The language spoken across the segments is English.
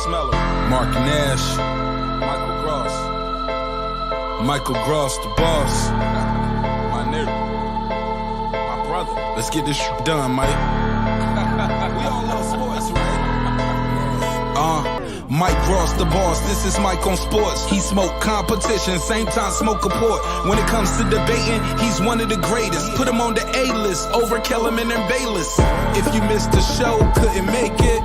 Smeller, Mark Nash, Michael Gross, Michael Gross, the boss, my nigga, my brother. Let's get this done, Mike. We all love sports, right? Mike Gross, the boss. This is Mike on sports. He smoke competition, same time smoke a port. When it comes to debating, he's one of the greatest. Put him on the A-list over Kellerman and Bayless. If you missed the show, couldn't make it,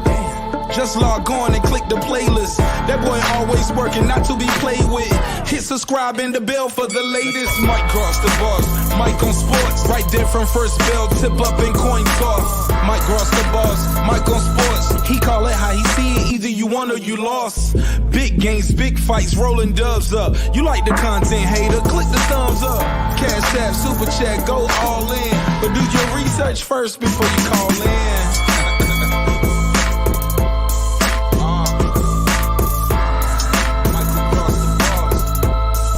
just log on and click the playlist. That boy always working, not to be played with. Hit subscribe and the bell for the latest. Mike Gross, the boss. Mike on sports. Right there from first bell, tip up and coin toss. Mike Gross, the boss. Mike on sports. He call it how he see it. Either you won or you lost. Big games, big fights, rolling dubs up. You like the content, hater? Click the thumbs up. Cashapp, super chat, go all in. But do your research first before you call in.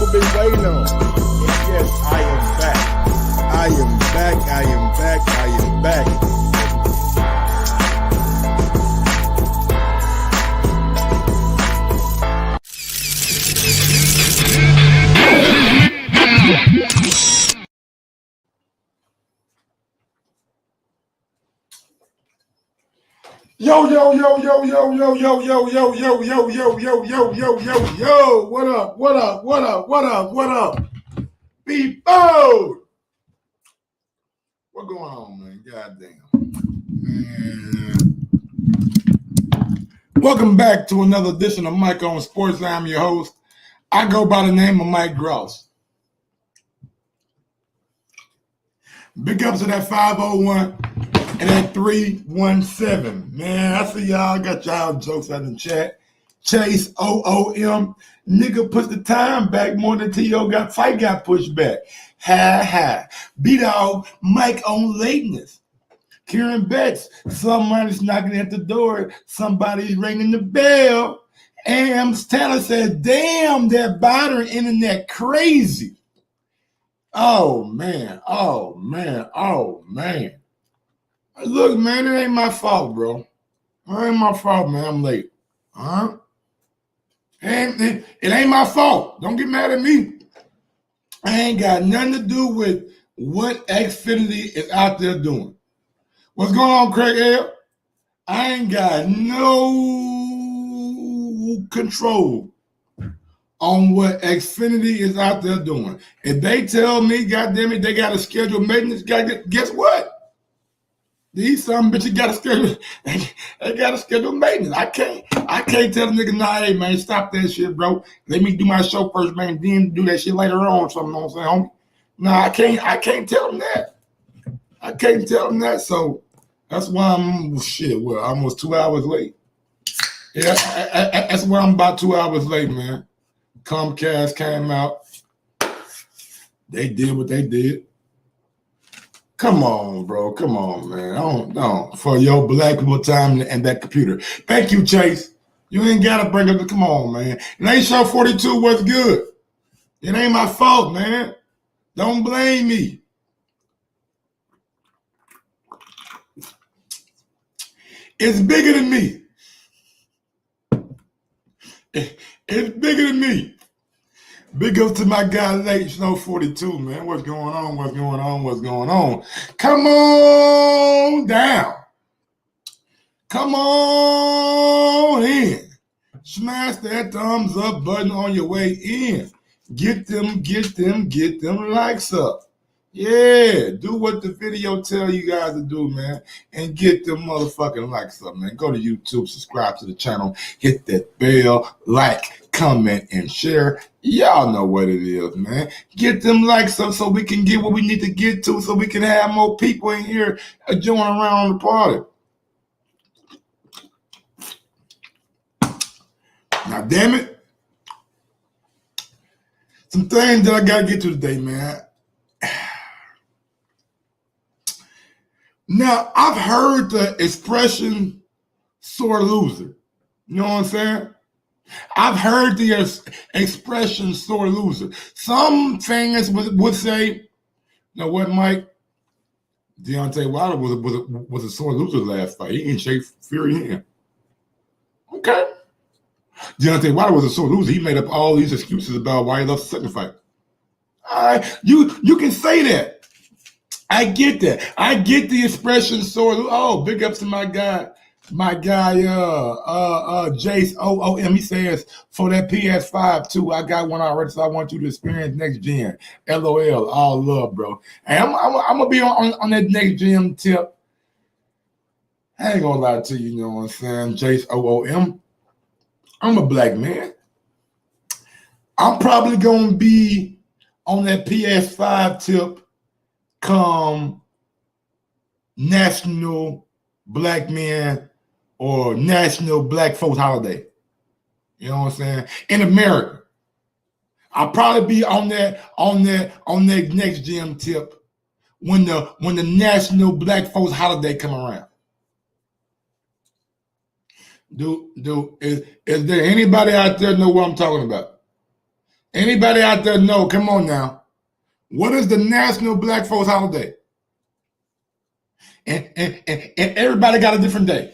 Been waiting on. Yes, I am back. I am back. I am back. I am back. Yo, yo, yo, yo, yo, yo, yo, yo, yo, yo, yo, yo, yo, yo, yo, yo, yo. What up? What up? What up? What up? What up? People! What going on, man? Goddamn. Man. Welcome back to another edition of Mike on Sports. I'm your host. I go by the name of Mike Gross. Big ups to that 501. And that 317, man, I see y'all got y'all jokes out in the chat. Chase OOM, nigga put the time back more than T.O. fight got pushed back. Ha ha. B-Dog, Mike on lateness. Kieran Betts, somebody's knocking at the door. Somebody's ringing the bell. Ams Tanner says, damn, that Biden internet crazy. Oh, man. Oh, man. Oh, man. Look, man, it ain't my fault, bro. It ain't my fault, man. I'm late. It ain't my fault. Don't get mad at me. I ain't got nothing to do with what Xfinity is out there doing. What's going on, Craig L? I ain't got no control on what Xfinity is out there doing. If they tell me, goddamn it, they got to schedule maintenance, guess what? These some bitches got to schedule. They got to schedule maintenance. I can't tell a nigga, nah, hey man, stop that shit, bro. Let me do my show first, man. Then do that shit later on. Something, you know what I'm saying, homie? Nah, I can't tell them that. I can't tell them that. So that's why I'm almost 2 hours late. Yeah, that's why I'm about 2 hours late, man. Comcast came out. They did what they did. Come on, bro. Come on, man. Don't for your black people time and that computer. Thank you, Chase. You ain't gotta bring up the come on, man. It ain't show 42 what's good. It ain't my fault, man. Don't blame me. It's bigger than me. It's bigger than me. Big up to my guy, Late Snow 42, man. What's going on? What's going on? What's going on? Come on down. Come on in. Smash that thumbs up button on your way in. Get them likes up. Yeah, do what the video tell you guys to do, man. And get them motherfucking likes up, man. Go to YouTube, subscribe to the channel, hit that bell, like, comment, and share. Y'all know what it is, man. Get them likes up so we can get what we need to get to so we can have more people in here joining around the party. Now, damn it. Some things that I got to get to today, man. Now, I've heard the expression sore loser. You know what I'm saying? I've heard the expression sore loser. Some fans would say, you know what, Mike? Deontay Wilder was a sore loser last fight. He didn't shake Fury in. Okay. Deontay Wilder was a sore loser. He made up all these excuses about why he lost the second fight. All right, you can say that. I get that. I get the expression sore loser. Oh, big ups to my guy, Jace OOM. He says, for that PS5 too, I got one already, so I want you to experience next gen. LOL, all love, bro. And I'm gonna be on that next gen tip. I ain't gonna lie to you, you know what I'm saying? Jace OOM. I'm a black man. I'm probably gonna be on that PS5 tip come National Black Men or National Black Folks Holiday. You know what I'm saying? In America. I'll probably be on that next gen tip when the National Black Folks Holiday come around. Is there anybody out there know what I'm talking about? Anybody out there know? Come on now. What is the National Black Folks Holiday? And everybody got a different day.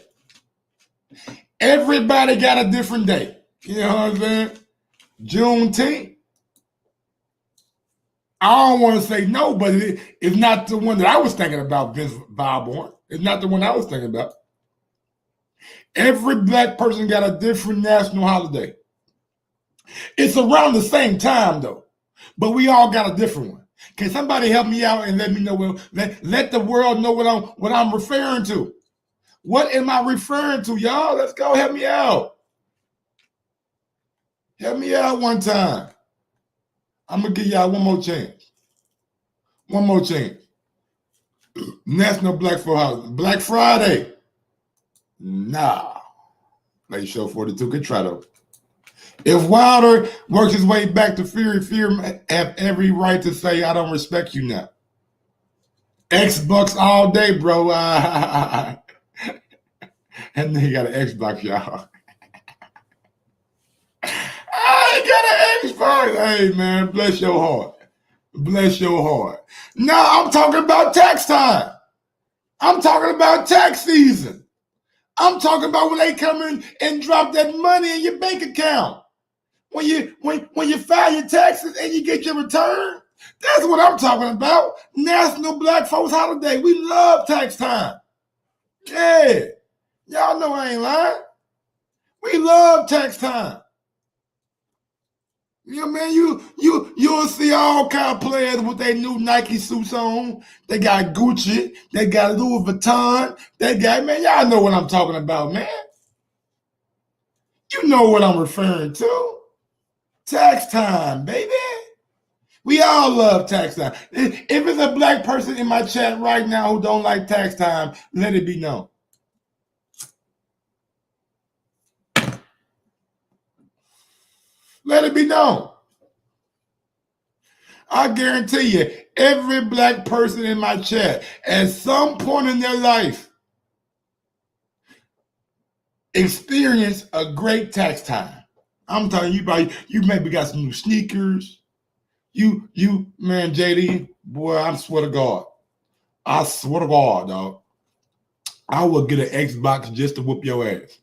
Everybody got a different day. You know what I'm saying? Juneteenth. I don't want to say no, but it's not the one that I was thinking about, Vince Valborn. It's not the one I was thinking about. Every black person got a different national holiday. It's around the same time, though, but we all got a different one. Can somebody help me out and let me know? Let the world know what I'm referring to. What am I referring to, y'all? Let's go. Help me out. Help me out one time. I'm gonna give y'all one more chance. One more chance. National Black Folk Holiday. Black Friday. Nah. Late Show 42 could try though. If Wilder works his way back to Fury have every right to say, I don't respect you now. Xbox all day, bro. And then he got an Xbox, y'all. I got an Xbox. Hey, man, bless your heart. Bless your heart. Now I'm talking about tax time. I'm talking about tax season. I'm talking about when they come in and drop that money in your bank account. When you file your taxes and you get your return, that's what I'm talking about. National Black Folks Holiday. We love tax time. Yeah. Y'all know I ain't lying. We love tax time. You know, man, you'll see all kind of players with their new Nike suits on. They got Gucci. They got Louis Vuitton. They got, man, y'all know what I'm talking about, man. You know what I'm referring to. Tax time, baby. We all love tax time. If it's a black person in my chat right now who don't like tax time, let it be known. Let it be known. I guarantee you, every black person in my chat at some point in their life experience a great tax time. I'm telling you, you maybe got some new sneakers. You, man, JD, boy, I swear to God, dog, I will get an Xbox just to whoop your ass.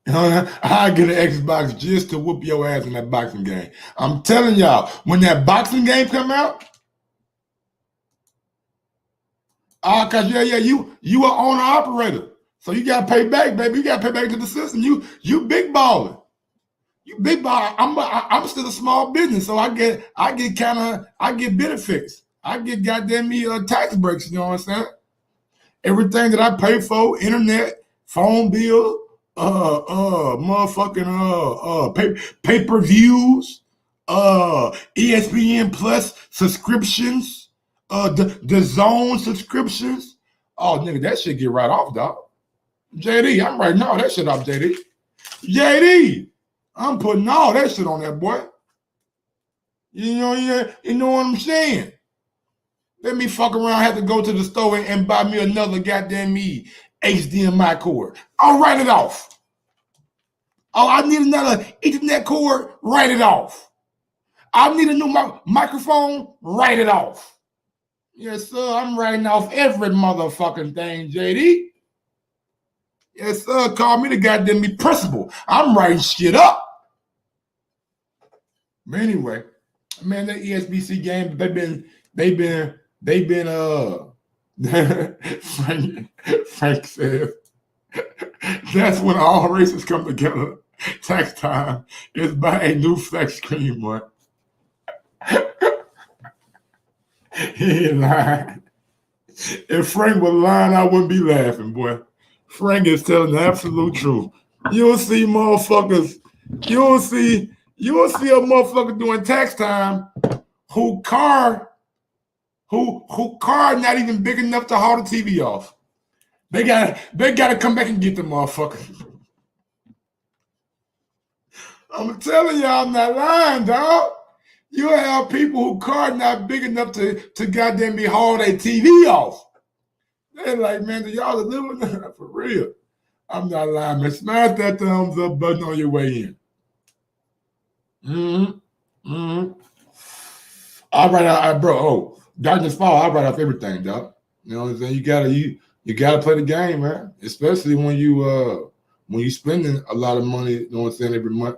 I get an Xbox just to whoop your ass in that boxing game. I'm telling y'all, when that boxing game come out, cause you are owner operator. So you gotta pay back, baby. You gotta pay back to the system. You big balling. You big ball. I'm still a small business, so I get benefits. I get goddamn me tax breaks. You know what I'm saying? Everything that I pay for, internet, phone bill, pay-per-views, ESPN Plus subscriptions, the Zone subscriptions. Oh, nigga, that shit get right off, dog. JD, I'm writing all that shit off, JD. JD, I'm putting all that shit on that, boy. You know what I'm saying? Let me fuck around, have to go to the store and buy me another goddamn me HDMI cord. I'll write it off. Oh, I need another Ethernet cord, write it off. I need a new microphone, write it off. Yes, sir, I'm writing off every motherfucking thing, JD. Yes, sir. Call me the goddamn be principal. I'm writing shit up. But anyway, man, that ESBC game, they've been Frank says that's when all races come together. Tax time is buy a new flex screen, boy. He ain't lying. If Frank was lying, I wouldn't be laughing, boy. Frank is telling the absolute truth. You don't see motherfuckers, you don't see a motherfucker doing tax time who car not even big enough to haul the TV off. They gotta come back and get the motherfucker. I'm telling y'all, I'm not lying, dog. You have people who car not big enough to goddamn be haul their TV off. They're like, man, do y'all live that for real? I'm not lying, man. Smash that thumbs up button on your way in. I'll write out, bro. Oh, Darkness Fall. I'll write off everything, dog. You know what I'm saying? You gotta play the game, man. Especially when you spending a lot of money. You know what I'm saying, every month.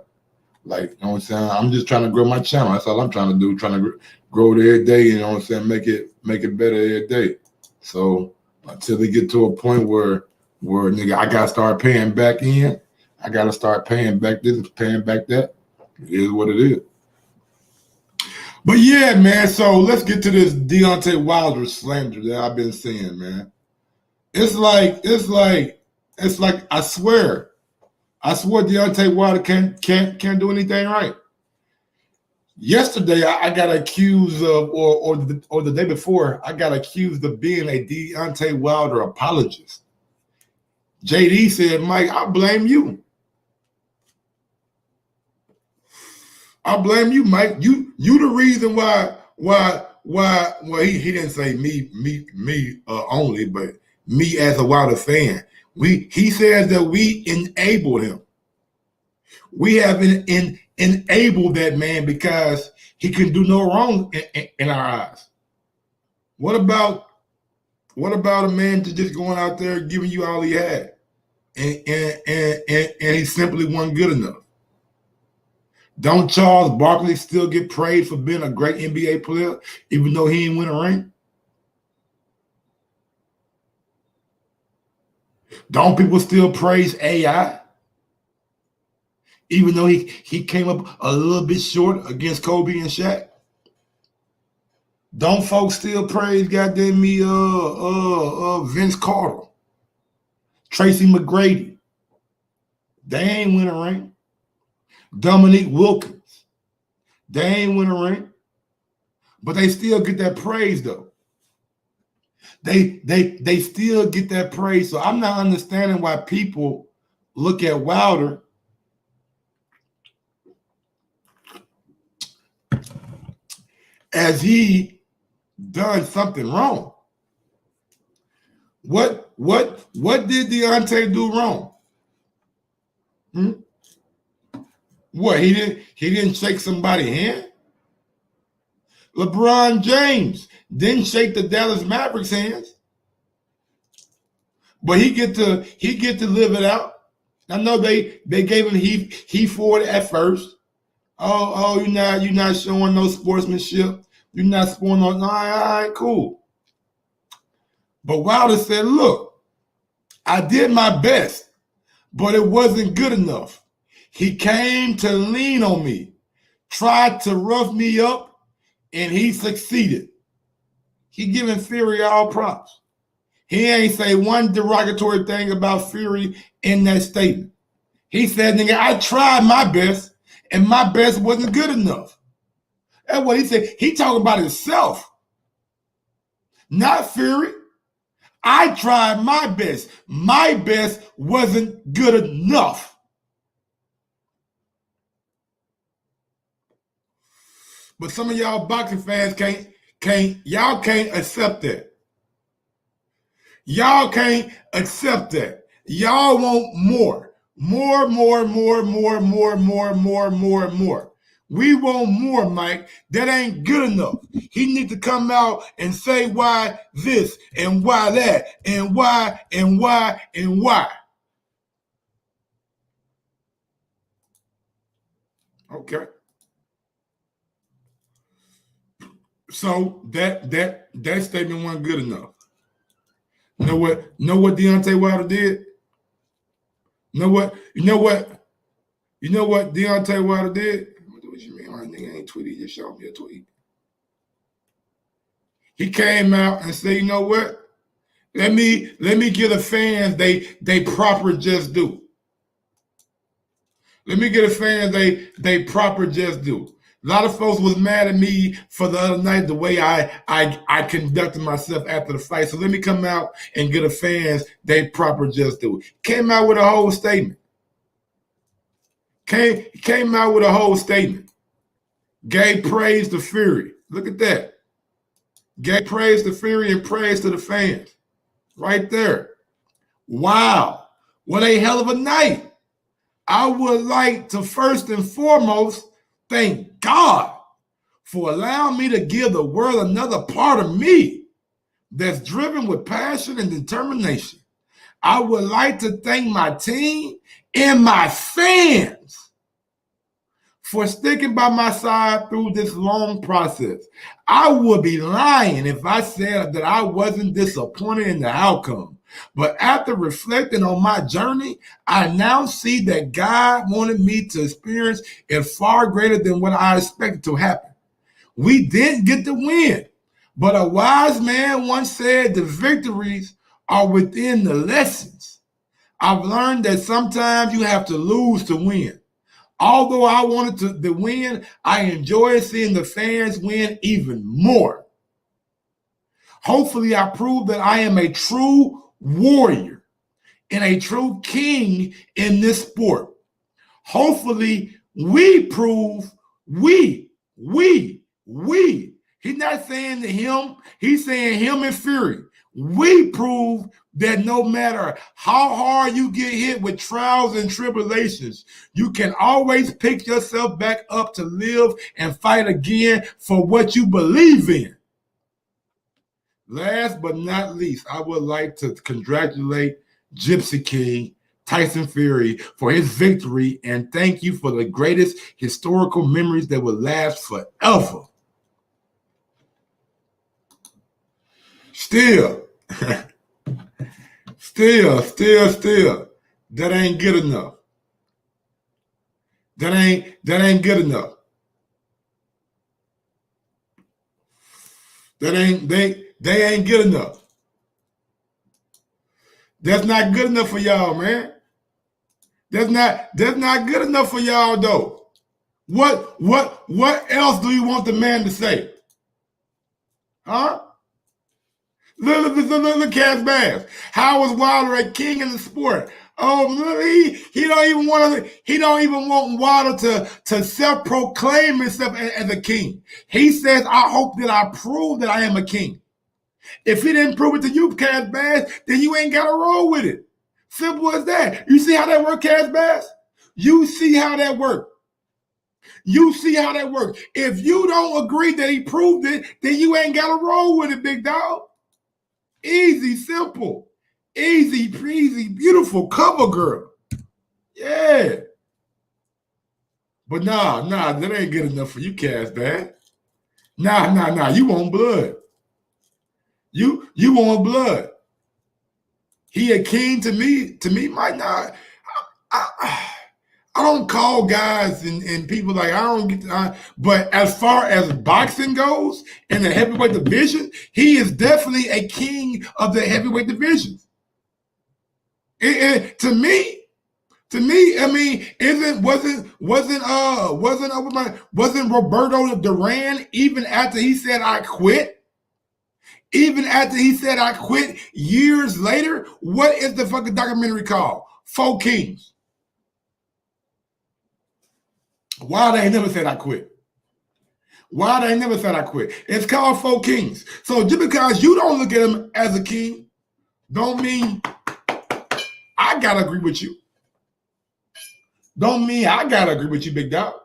Like, you know what I'm saying? I'm just trying to grow my channel. That's all I'm trying to do. Trying to grow it every day. You know what I'm saying? Make it better every day. So until they get to a point where nigga, I gotta start paying back in. I gotta start paying back this, paying back that. It is what it is. But yeah, man. So let's get to this Deontay Wilder slander that I've been seeing, man. It's like I swear Deontay Wilder can't do anything right. Yesterday, I got accused of, or the day before, I got accused of being a Deontay Wilder apologist. JD said, Mike, I blame you. I blame you, Mike. You the reason why he didn't say me only, but me as a Wilder fan. He says that we enabled him. We have enabled that man because he can do no wrong in our eyes. What about a man just going out there giving you all he had, and he simply wasn't good enough? Don't Charles Barkley still get praised for being a great NBA player, even though he didn't win a ring? Don't people still praise AI? Even though he came up a little bit short against Kobe and Shaq? Don't folks still praise goddamn me Vince Carter, Tracy McGrady? They ain't win a ring. Dominique Wilkins, they ain't win a ring. But they still get that praise though. They still get that praise. So I'm not understanding why people look at Wilder as he done something wrong. What did Deontay do wrong? What, he didn't shake somebody's hand? LeBron James didn't shake the Dallas Mavericks' hands, but he get to live it out. I know they gave him he for it at first. Oh, you're not showing no sportsmanship. You're not scoring no. All right, cool. But Wilder said, "Look, I did my best, but it wasn't good enough. He came to lean on me, tried to rough me up, and he succeeded." He giving Fury all props. He ain't say one derogatory thing about Fury in that statement. He said, nigga, I tried my best, and my best wasn't good enough. That's what he said. He talking about himself, not Fury. I tried my best. My best wasn't good enough. But some of y'all boxing fans can't accept that. Y'all can't accept that. Y'all want more. More. We want more, Mike. That ain't good enough. He need to come out and say why this and why that and why. Okay. So that statement wasn't good enough. Know what Deontay Wilder did? Know what Deontay Wilder did? What you mean? My nigga ain't tweeted. Just show me a tweet. He came out and said, you know what? Let me give the fans they proper just due. Let me give the fans they proper just due. A lot of folks was mad at me for the other night, the way I conducted myself after the fight. So let me come out and give the fans they proper just due. Came out with a whole statement. Came out with a whole statement. Gave praise to Fury. Look at that. Gave praise to Fury and praise to the fans. Right there. Wow. What a hell of a night. I would like to first and foremost thank God for allowing me to give the world another part of me that's driven with passion and determination. I would like to thank my team and my fans for sticking by my side through this long process. I would be lying if I said that I wasn't disappointed in the outcome. But after reflecting on my journey, I now see that God wanted me to experience it far greater than what I expected to happen. We didn't get the win, but a wise man once said the victories are within the lessons. I've learned that sometimes you have to lose to win. Although I wanted to win, I enjoy seeing the fans win even more. Hopefully, I prove that I am a true warrior and a true king in this sport. Hopefully, we prove we. He's not saying to him, he's saying him and Fury. We prove that no matter how hard you get hit with trials and tribulations, you can always pick yourself back up to live and fight again for what you believe in. Last but not least, I would like to congratulate Gypsy King Tyson Fury for his victory and thank you for the greatest historical memories that will last forever. Still, that ain't good enough. That ain't good enough. They ain't good enough. That's not good enough for y'all, man. That's not good enough for y'all, though. What else do you want the man to say? Huh? Look, Cashapp. How was Wilder a king in the sport? Oh, he don't even want Wilder to self-proclaim himself as a king. He says, I hope that I prove that I am a king. If he didn't prove it to you, Cashapp, then you ain't got to roll with it. Simple as that. You see how that works, Cashapp? You see how that works. If you don't agree that he proved it, then you ain't got to roll with it, big dog. Easy, simple, easy, breezy, beautiful cover girl. Yeah. But nah, that ain't good enough for you, Cashapp. Nah. You want blood. You want blood. He a king to me, might not. I don't call guys and people like I don't get but as far as boxing goes in the heavyweight division, he is definitely a king of the heavyweight division. To me, I mean, wasn't Roberto Duran even after he said I quit? Even after he said I quit years later, what is the fucking documentary called? Four Kings. Why they never said I quit? It's called Four Kings. So just because you don't look at him as a king, don't mean I gotta agree with you. Don't mean I gotta agree with you, big dog.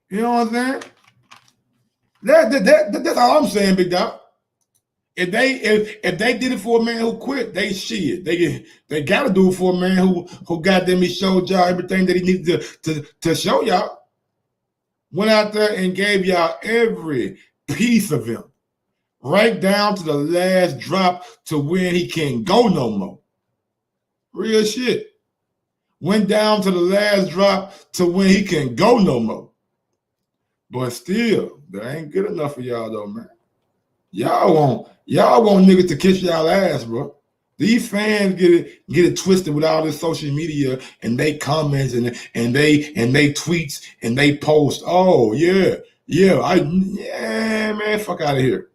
You know what I'm saying? That's all I'm saying, big dog. If they did it for a man who quit, they shit. They got to do it for a man who goddamn he showed y'all everything that he needed to show y'all. Went out there and gave y'all every piece of him, right down to the last drop to when he can't go no more. Real shit. Went down to the last drop to when he can go no more. But still, that ain't good enough for y'all though, man. Y'all want niggas to kiss y'all ass, bro. These fans get it twisted with all this social media and they comments and they tweets and they post. Oh yeah, man, fuck out of here.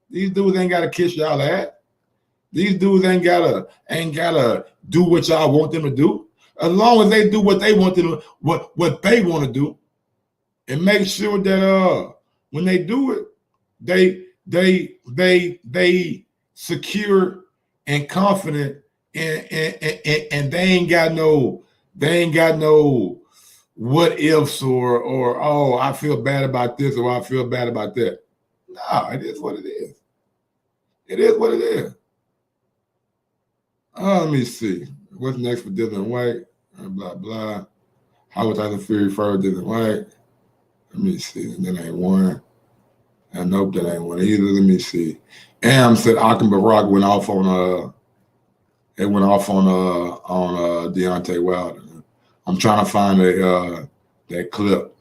These dudes ain't gotta kiss y'all ass. These dudes ain't gotta do what y'all want them to do. As long as they do what they want them to, what they want to do, and make sure that when they do it, they secure and confident, and they ain't got no what ifs or oh, I feel bad about this or I feel bad about that. No, it is what it is. It is what it is. Let me see. What's next for Dylan White? Blah, blah. How was Tyson Fury first Dylan White? Let me see. That ain't one. I nope, that ain't one either. Let me see. Am said Akim Barak went off on Deontay Wilder. I'm trying to find that clip.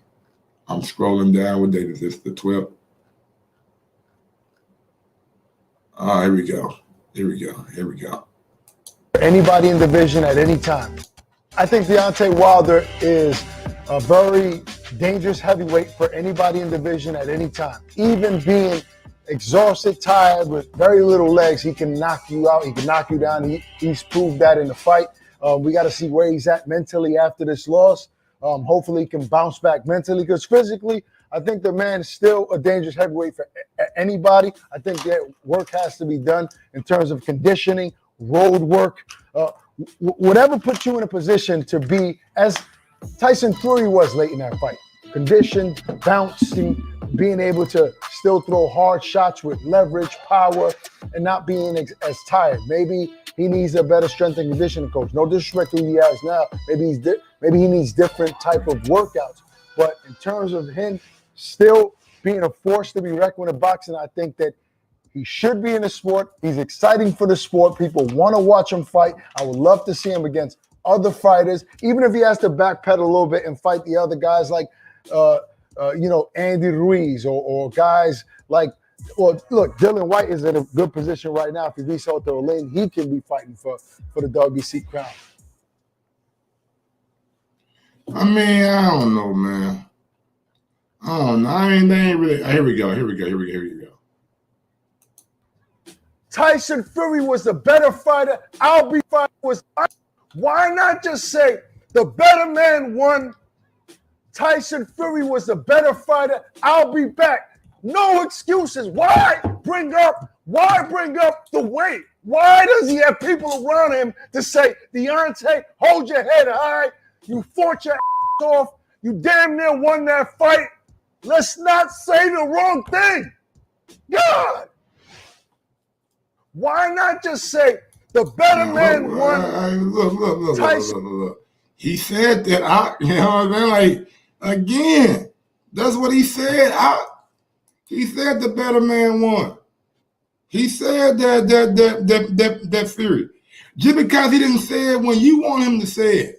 I'm scrolling down. What date is this? The 12th? Oh, here we go. Anybody in the division at any time. I think Deontay Wilder is a very dangerous heavyweight for anybody in the division at any time. Even being exhausted, tired, with very little legs, he can knock you out. He can knock you down. He's proved that in the fight. We got to see where he's at mentally after this loss. Hopefully he can bounce back mentally, because physically, I think the man is still a dangerous heavyweight for anybody. I think that work has to be done in terms of conditioning, road work, whatever puts you in a position to be as Tyson Fury was late in that fight. Conditioned, bouncing, being able to still throw hard shots with leverage, power, and not being as tired. Maybe he needs a better strength and conditioning coach. No disrespect to who he has now. Maybe he needs different type of workouts. But in terms of him still being a force to be reckoned with in boxing, I think that he should be in the sport. He's exciting for the sport. People want to watch him fight. I would love to see him against other fighters, even if he has to backpedal a little bit and fight the other guys like, Andy Ruiz or guys like, well, look, Dylan White is in a good position right now. If he beats Otto Lane, he can be fighting for the WBC crown. I mean, I don't know, man. I don't know. They ain't really. Here we go. Tyson Fury was the better fighter. I'll be fighting was. Why not just say the better man won? Tyson Fury was the better fighter. I'll be back. No excuses. Why bring up the weight? Why does he have people around him to say, Deontay, hold your head high. You fought your ass off. You damn near won that fight. Let's not say the wrong thing. God. Why not just say the better man won? Look. He said that you know what I mean? Like, again, that's what he said. He said the better man won. He said that Fury. Just because he didn't say it when you want him to say it.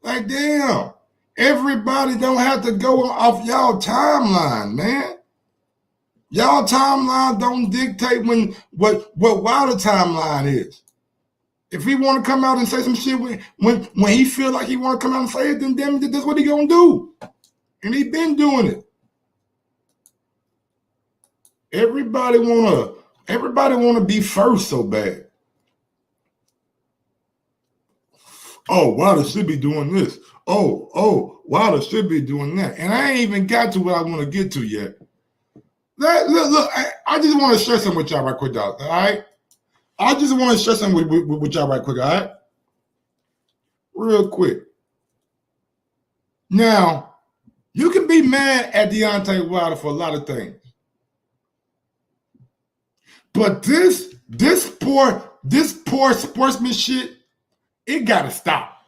Like, damn, everybody don't have to go off y'all timeline, man. Y'all timeline don't dictate what Wilder timeline is. If he want to come out and say some shit when he feel like he want to come out and say it, then damn, that's what he gonna do. And he been doing it. Everybody wanna be first so bad. Oh, Wilder should be doing this. Oh, Wilder should be doing that. And I ain't even got to what I want to get to yet. Look, I just want to share something with y'all right quick, dog. All right? I just want to share something with y'all right quick, all right? Real quick. Now, you can be mad at Deontay Wilder for a lot of things. But this poor sportsmanship, it gotta stop.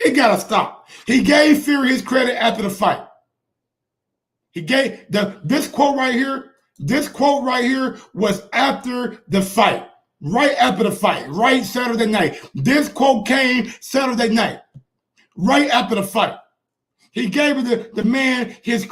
It gotta stop. He gave Fury his credit after the fight. He gave this quote right here. This quote right here was after the fight. Right after the fight. Right Saturday night. This quote came Saturday night. Right after the fight. He gave the man his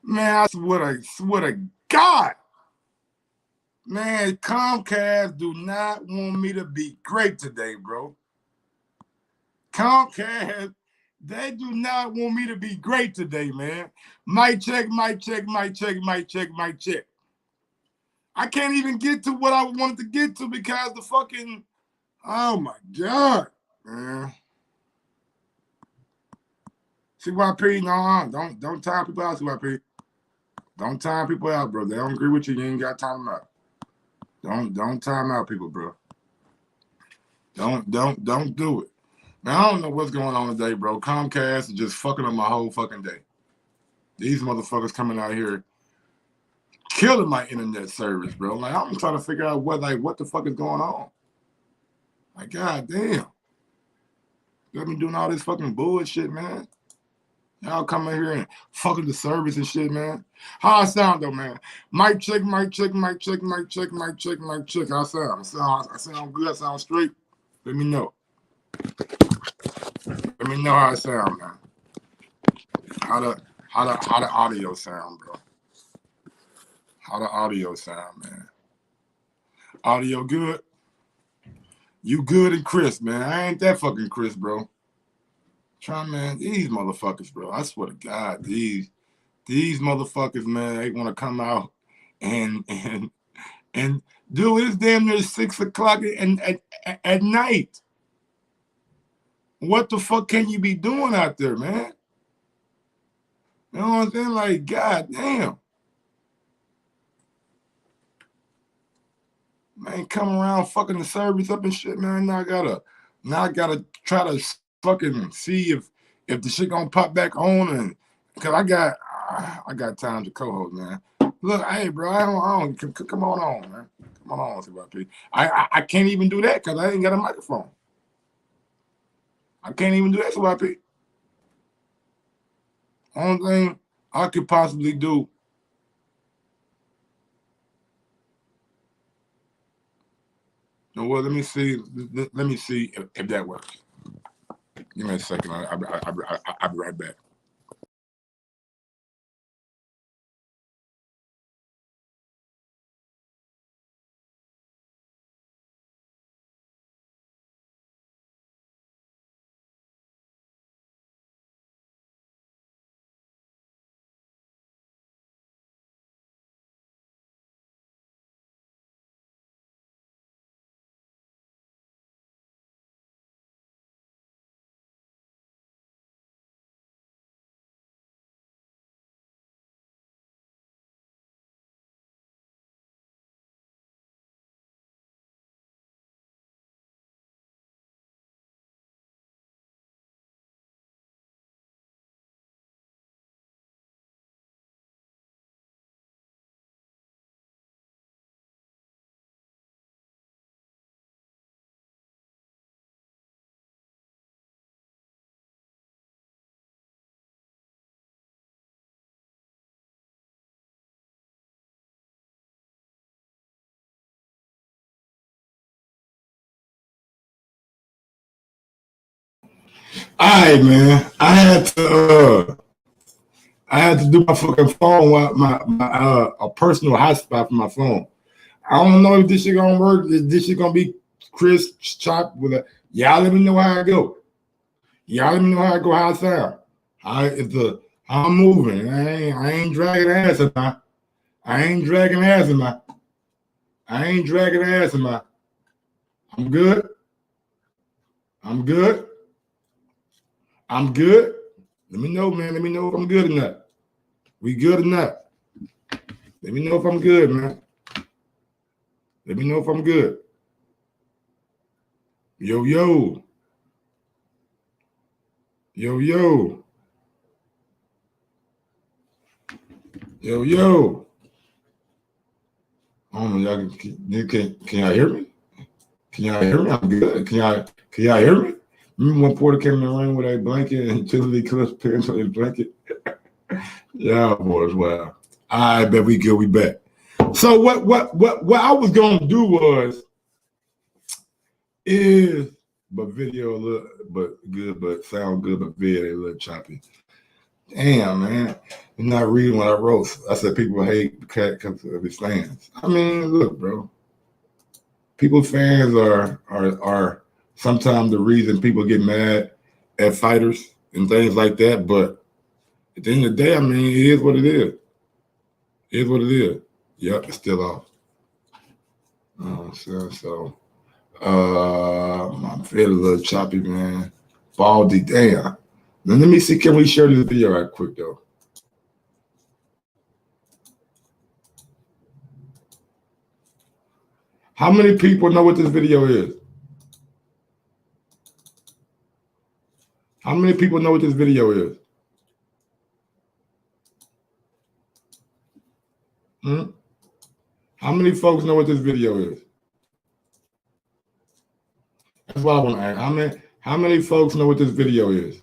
man, I swear to God. Man, Comcast do not want me to be great today, bro. Comcast, they do not want me to be great today, man. Mic check, mic check, mic check, mic check, mic check. I can't even get to what I wanted to get to because the fucking, oh my God, man. CYP, no, don't time people out, CYP. Don't time people out, bro. They don't agree with you. You ain't got time out. Don't time out people, bro. Don't do it. Man, I don't know what's going on today, bro. Comcast is just fucking up my whole fucking day. These motherfuckers coming out here killing my internet service, bro. Like, I'm trying to figure out what the fuck is going on. Like, god damn. Got me doing all this fucking bullshit, man. Y'all come in here and fucking the service and shit, man. How I sound though, man? Mic check, mic check, mic check, mic check, mic check, mic check. How I sound? I sound good, I sound straight. Let me know. Let me know how I sound, man. How the audio sound, bro. How the audio sound, man. Audio good? You good and crisp, man. I ain't that fucking crisp, bro. Try, man, these motherfuckers, bro. I swear to God, these motherfuckers, man, they want to come out and do it. It's damn near 6 o'clock at night. What the fuck can you be doing out there, man? You know what I'm saying? Like, god damn. Man, come around fucking the service up and shit, man. Now I gotta try to fucking see if the shit gonna pop back on, and because I got time to co-host, man. Look, hey, bro, I don't come on, man. Come on, CYP. I can't even do that because I ain't got a microphone. I can't even do that, CYP. Only thing I could possibly do. Well, let me see. Let me see if that works. Give me a second. I'll be right back. All right, man. I had to do my fucking phone while my a personal hotspot for my phone. I don't know if this shit gonna work. Is this shit gonna be crisp, chopped with a? Y'all let me know how I go. Y'all let me know how I go, how I sound. How I'm moving. I ain't dragging ass in my. I ain't dragging ass in my. I ain't dragging ass in my. I'm good. I'm good. I'm good. Let me know, man. Let me know if I'm good or not. We good or not? Let me know if I'm good, man. Let me know if I'm good. Yo, yo. Yo, yo. Yo, yo. I don't know, y'all can y'all hear me? Can y'all hear me? I'm good. Can y'all hear me? Remember when Porter came in the ring with a blanket and utility clips pants on his blanket? Yeah, boys, wow. I bet we good, we back. So what I was gonna do but video a little but good, but sound good, but video a little choppy. Damn, man. You're not reading what I wrote. I said people hate because of his fans. I mean, look, bro. People fans are sometimes the reason people get mad at fighters and things like that. But at the end of the day, I mean, it is what it is. It is what it is. Yep, it's still off. I'm feeling a little choppy, man. Baldy, damn. Now, let me see. Can we share this video right quick though? How many people know what this video is? How many people know what this video is? How many folks know what this video is? That's what I want to ask. How many folks know what this video is?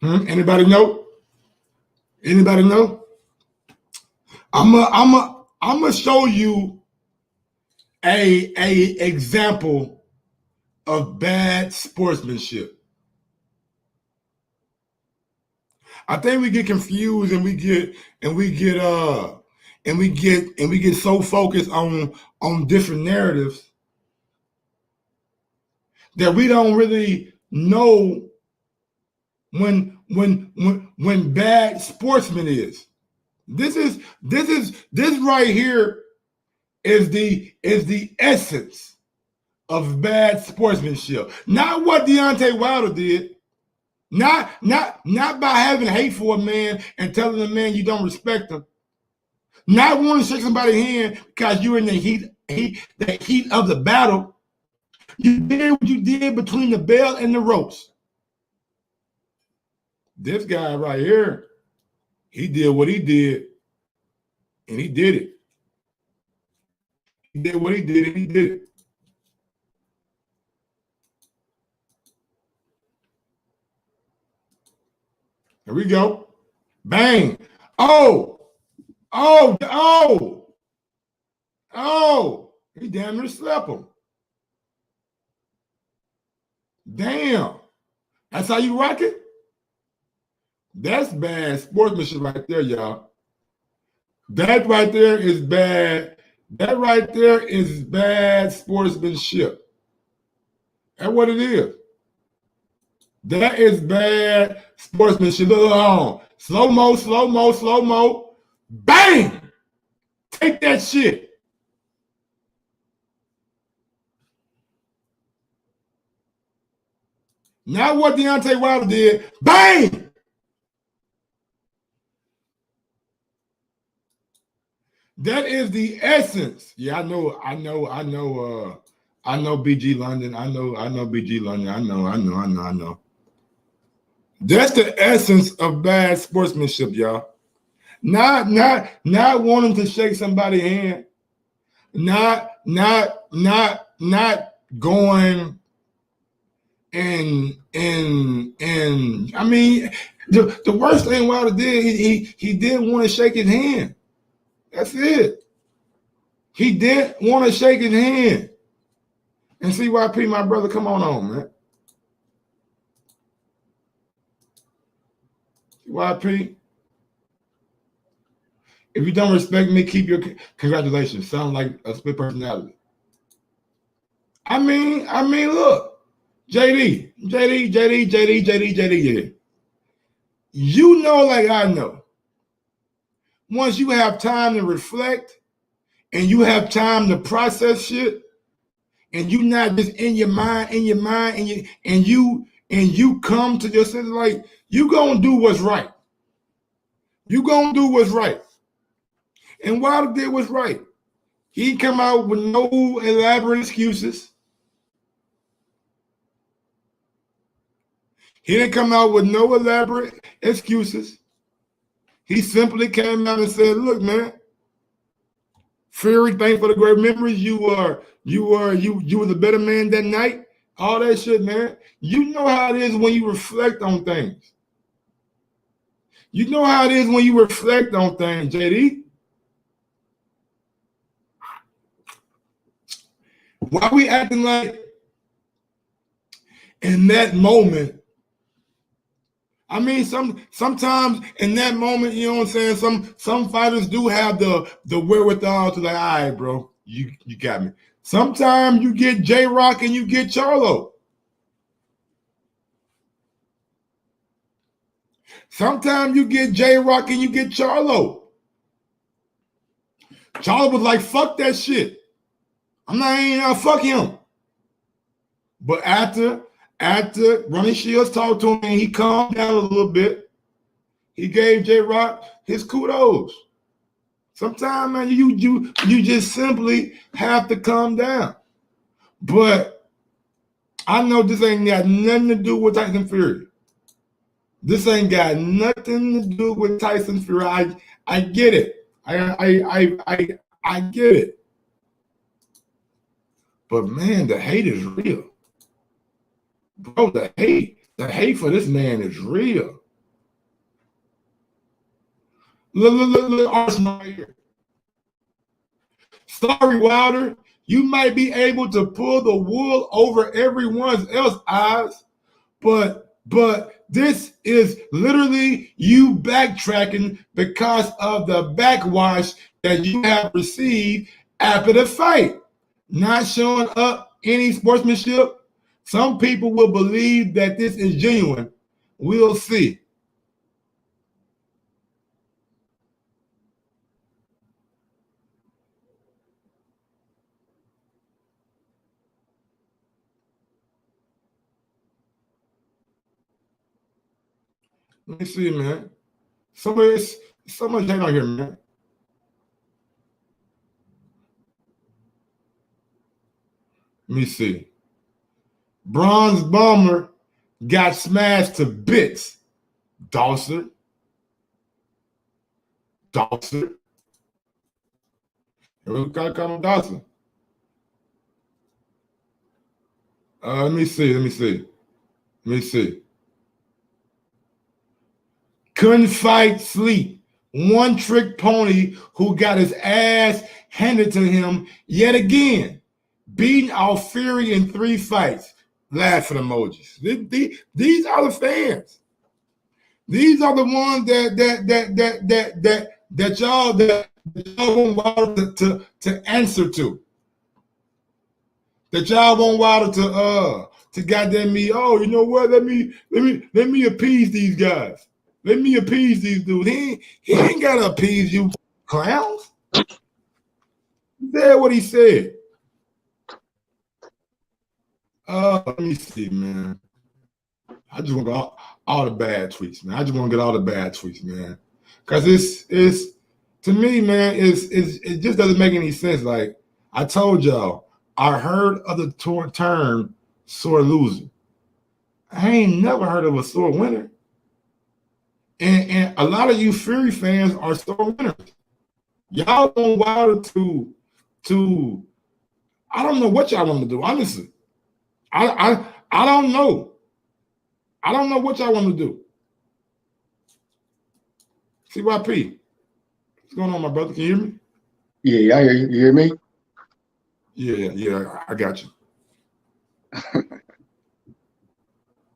Anybody know? Anybody know? I'm gonna show you a example of bad sportsmanship. I think we get confused and we get so focused on different narratives that we don't really know when bad sportsman is. This right here is the essence of bad sportsmanship. Not what Deontay Wilder did. Not by having hate for a man and telling a man you don't respect him. Not wanting to shake somebody's hand because you're in the heat of the battle. You did what you did between the bell and the ropes. This guy right here, he did what he did, and he did it. He did what he did, and he did it. Here we go. Bang. Oh. He damn near slept him. Damn. That's how you rock it? That's bad sportsmanship right there, y'all. That right there is bad. That right there is bad sportsmanship. That's what it is. That is bad sportsmanship. Look on. Slow mo. Bang! Take that shit. Not what Deontay Wilder did. Bang! That is the essence. Yeah, I know BG London. I know BG London. I know. That's the essence of bad sportsmanship, y'all. Not wanting to shake somebody's hand. Not going and I mean the worst thing Wilder did, he didn't want to shake his hand. That's it. He didn't want to shake his hand. And CYP, my brother, come on, man. CYP, if you don't respect me, keep your congratulations. Sound like a split personality. I mean, look, JD, yeah. You know, like I know. Once you have time to reflect and you have time to process shit, and you not just in your mind, and you come to your senses, like you gonna do what's right. You gonna do what's right. And Wilder did what's right. He come out with no elaborate excuses. He didn't come out with no elaborate excuses. He simply came out and said, look, man, Fury, thanks for the great memories. You were the better man that night. All that shit, man. You know how it is when you reflect on things. You know how it is when you reflect on things, JD. Why we acting like in that moment, I mean, sometimes in that moment, you know what I'm saying? Some fighters do have the wherewithal to like, all right, bro, you got me. Sometimes you get J-Rock and you get Charlo. Sometimes you get J-Rock and you get Charlo. Charlo was like, fuck that shit. Fuck him. But after Ronnie Shields talked to him and he calmed down a little bit, he gave J-Rock his kudos. Sometimes, man, you just simply have to calm down. But I know this ain't got nothing to do with Tyson Fury. This ain't got nothing to do with Tyson Fury. I get it. I get it. But man, the hate is real. Bro, the hate for this man is real. Look, Arsenal right here. Sorry, Wilder, you might be able to pull the wool over everyone else's eyes, but this is literally you backtracking because of the backwash that you have received after the fight. Not showing up any sportsmanship. Some people will believe that this is genuine. We'll see. Let me see, man. So much hate on here, man. Let me see. Bronze Bomber got smashed to bits. Dawson. And we gotta call him Dawson. Let me see. Couldn't fight sleep. One trick pony who got his ass handed to him yet again. Beating off Fury in 3 fights. Laughing emojis. These are the fans. These are the ones that y'all want Wilder to answer to. That y'all want Wilder to goddamn me. Oh, you know what? Let me appease these guys. Let me appease these dudes. He ain't gotta appease you, clowns. He said what he said. Let me see, man. I just want to get all the bad tweets, man. Because it's to me, man, it just doesn't make any sense. Like I told y'all, I heard of the term sore loser. I ain't never heard of a sore winner. And a lot of you Fury fans are sore winners. Y'all want Wilder to I don't know what y'all want to do, honestly. I don't know. I don't know what y'all want to do. CYP. What's going on, my brother? Can you hear me? Yeah, I hear you. You hear me? Yeah, I got you.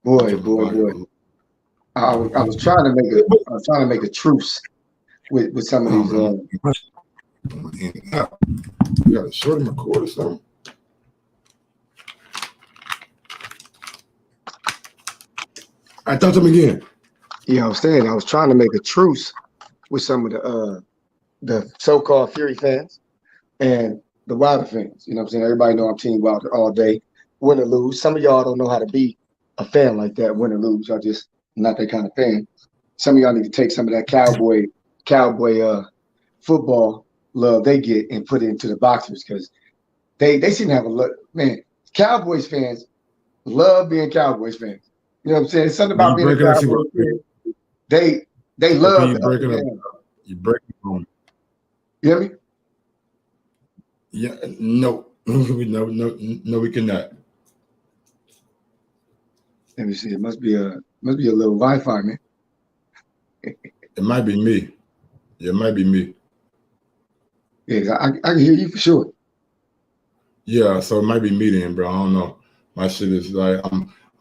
boy. I was trying to make a truce with some of these. You got a short in my cord or something? All right, talk to me again. Yeah, I was saying I was trying to make a truce with some of the so-called Fury fans and the Wilder fans. You know what I'm saying? Everybody know I'm Team Wilder all day, win or lose. Some of y'all don't know how to be a fan like that, win or lose. Y'all just not that kind of fan. Some of y'all need to take some of that cowboy football love they get and put it into the boxers, because they seem to have a look. Man, Cowboys fans love being Cowboys fans. You know what I'm saying? It's something about being a Cowboys fan. They love you breaking up. You breaking up. You hear me? Yeah, no, we cannot. Let me see. It must be a little Wi-Fi, man. It might be me. Yeah, it might be me. Yeah, I can hear you for sure. Yeah, so it might be me then, bro. I don't know. My shit is like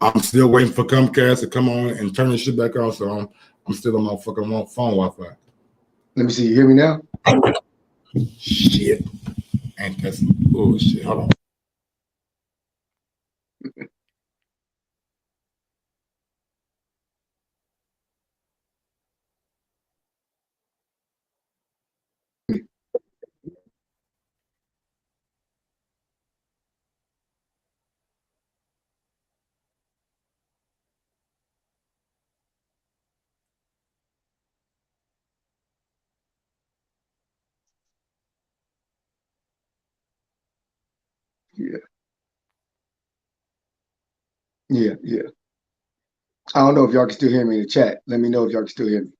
I'm still waiting for Comcast to come on and turn this shit back on. So I'm still on my fucking phone Wi-Fi. Let me see. You hear me now? Shit. Ain't that some bullshit? Hold on. Yeah. Yeah. Yeah. I don't know if y'all can still hear me in the chat. Let me know if y'all can still hear me.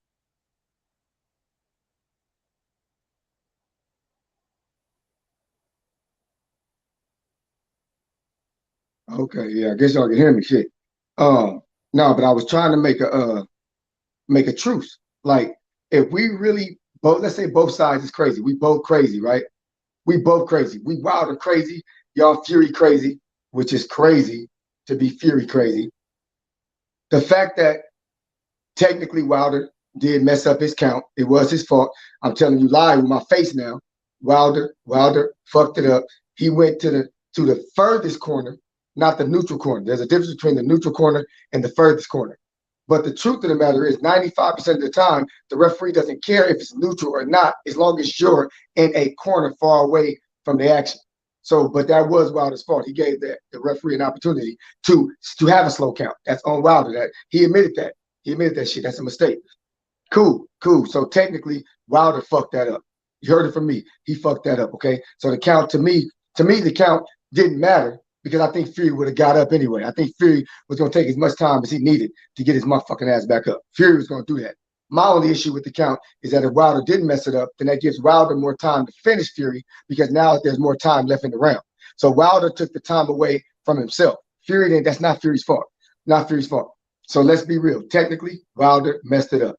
Okay, yeah, I guess y'all can hear me. Shit. No, but I was trying to make a truce. Like, if we really both, let's say both sides is crazy. We both crazy, right? We both crazy. We Wilder crazy. Y'all Fury crazy, which is crazy to be Fury crazy. The fact that technically Wilder did mess up his count. It was his fault. I'm telling you live with my face now. Wilder fucked it up. He went to the furthest corner, not the neutral corner. There's a difference between the neutral corner and the furthest corner. But the truth of the matter is 95% of the time, the referee doesn't care if it's neutral or not, as long as you're in a corner far away from the action. So, but that was Wilder's fault. He gave the referee an opportunity to have a slow count. That's on Wilder. That he admitted that. He admitted that shit. That's a mistake. Cool. So technically, Wilder fucked that up. You heard it from me. He fucked that up. Okay. So the count to me, the count didn't matter because I think Fury would have got up anyway. I think Fury was going to take as much time as he needed to get his motherfucking ass back up. Fury was going to do that. My only issue with the count is that if Wilder didn't mess it up, then that gives Wilder more time to finish Fury because now there's more time left in the round. So Wilder took the time away from himself. Fury didn't. That's not Fury's fault. Not Fury's fault. So let's be real. Technically, Wilder messed it up.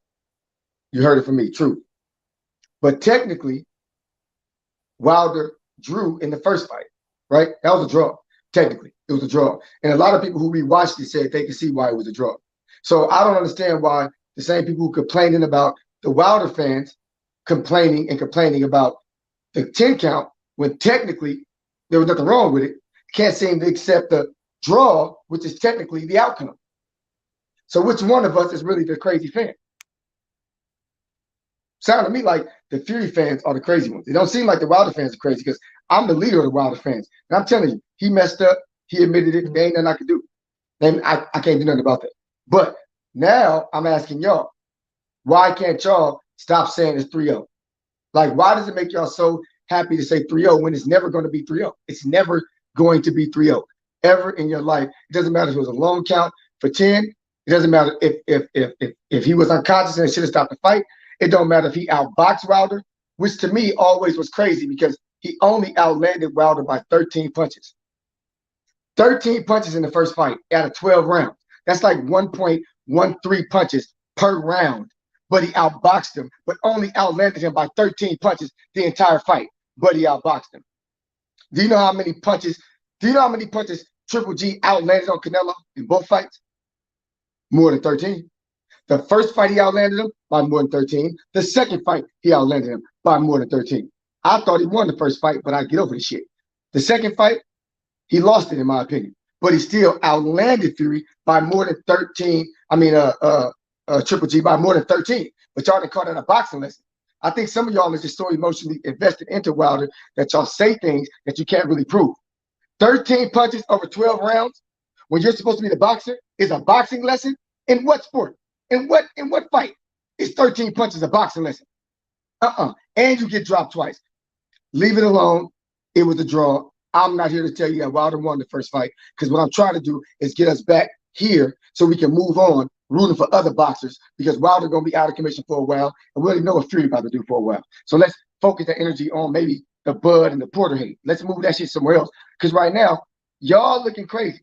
You heard it from me. True. But technically, Wilder drew in the first fight, right? That was a draw. Technically, it was a draw. And a lot of people who rewatched it said they could see why it was a draw. So I don't understand why the same people who complaining about the Wilder fans complaining about the 10 count when technically there was nothing wrong with it, can't seem to accept the draw, which is technically the outcome. So which one of us is really the crazy fan? Sound to me like the Fury fans are the crazy ones. It don't seem like the Wilder fans are crazy because I'm the leader of the Wilder fans. And I'm telling you, he messed up. He admitted it. There ain't nothing I could do. And I can't do nothing about that. But now I'm asking y'all, why can't y'all stop saying it's 3-0? Like, why does it make y'all so happy to say 3-0 when it's never going to be 3-0? It's never going to be 3-0 ever in your life. It doesn't matter if it was a long count for 10. It doesn't matter if he was unconscious and should have stopped the fight. It don't matter if he outboxed Wilder, which to me always was crazy because he only outlanded Wilder by 13 punches. 13 punches in the first fight out of 12 rounds. That's like 1.13 punches per round. But he outboxed him, but only outlanded him by 13 punches the entire fight. But he outboxed him. Do you know how many punches Triple G outlanded on Canelo in both fights? More than 13. The first fight, he outlanded him by more than 13. The second fight, he outlanded him by more than 13. I thought he won the first fight, but I get over this shit. The second fight, he lost it, in my opinion. But he still outlanded Fury by more than 13. Triple G by more than 13. But y'all didn't call that a boxing lesson. I think some of y'all are just so emotionally invested into Wilder that y'all say things that you can't really prove. 13 punches over 12 rounds when you're supposed to be the boxer is a boxing lesson? In what sport? In what fight is 13 punches a boxing lesson? And you get dropped twice. Leave it alone. It was a draw. I'm not here to tell you that Wilder won the first fight because what I'm trying to do is get us back here so we can move on rooting for other boxers because Wilder going to be out of commission for a while and we already know what Fury about to do for a while. So let's focus that energy on maybe the Bud and the Porter hate. Let's move that shit somewhere else because right now, y'all looking crazy.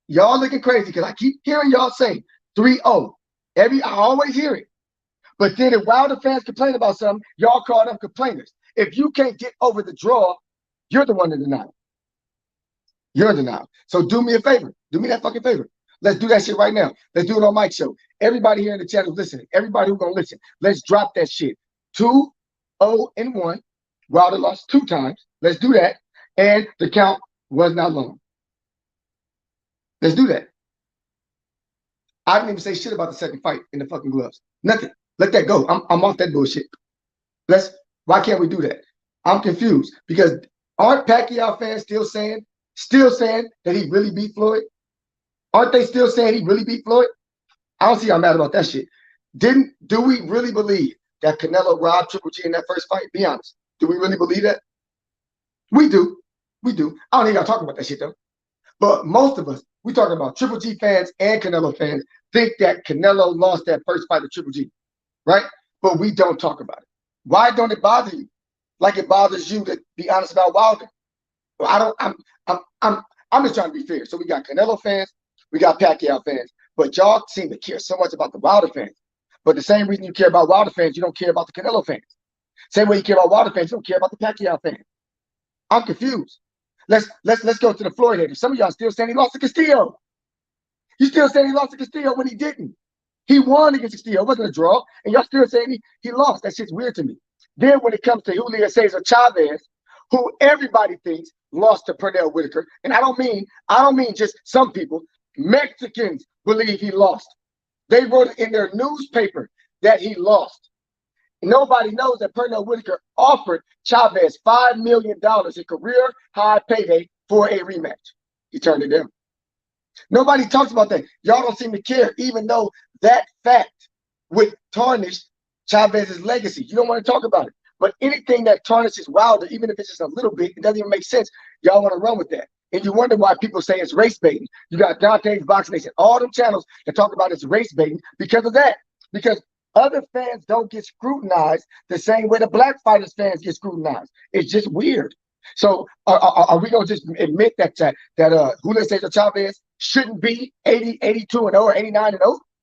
Y'all looking crazy because I keep hearing y'all say 3-0. I always hear it. But then if Wilder fans complain about something, y'all call them complainers. If you can't get over the draw, you're the one in denial. You're in denial. So do me a favor. Do me that fucking favor. Let's do that shit right now. Let's do it on Mike's show. Everybody here in the chat is listening. Everybody who's gonna listen, let's drop that shit. 2-0-1. Wilder lost 2 times. Let's do that. And the count was not long. Let's do that. I didn't even say shit about the second fight in the fucking gloves. Nothing. Let that go. I'm off that bullshit. Why can't we do that? I'm confused because aren't Pacquiao fans still saying that he really beat Floyd? Aren't they still saying he really beat Floyd? I don't see how I'm mad about that shit. Do we really believe that Canelo robbed Triple G in that first fight? Be honest. Do we really believe that? We do. We do. I don't think y'all talking about that shit though. But most of us, we talking about Triple G fans and Canelo fans think that Canelo lost that first fight to Triple G, right? But we don't talk about it. Why don't it bother you? Like it bothers you to be honest about Wilder. Well, I'm just trying to be fair. So we got Canelo fans, we got Pacquiao fans, but y'all seem to care so much about the Wilder fans. But the same reason you care about Wilder fans, you don't care about the Canelo fans. Same way you care about Wilder fans, you don't care about the Pacquiao fans. I'm confused. Let's go to the Floyd haters. Some of y'all still saying he lost to Castillo. You still saying he lost to Castillo when he didn't. He won against Castillo. It wasn't a draw. And y'all still saying he lost. That shit's weird to me. Then when it comes to Julio Cesar Chavez, who everybody thinks lost to Pernell Whitaker, and I don't mean just some people. Mexicans believe he lost. They wrote it in their newspaper that he lost. Nobody knows that Pernell Whitaker offered Chavez $5 million in career high payday for a rematch. He turned it down. Nobody talks about that. Y'all don't seem to care, even though that fact would tarnish Chavez's legacy. You don't want to talk about it. But anything that tarnishes Wilder, even if it's just a little bit, it doesn't even make sense. Y'all want to run with that. And you wonder why people say it's race baiting. You got Deontay's Boxing Nation, all them channels that talk about it's race baiting because of that. Because other fans don't get scrutinized the same way the black fighters fans get scrutinized. It's just weird. So are we going to just admit that Julio Cesar Chavez shouldn't be 80, 82 and 0 or 89 and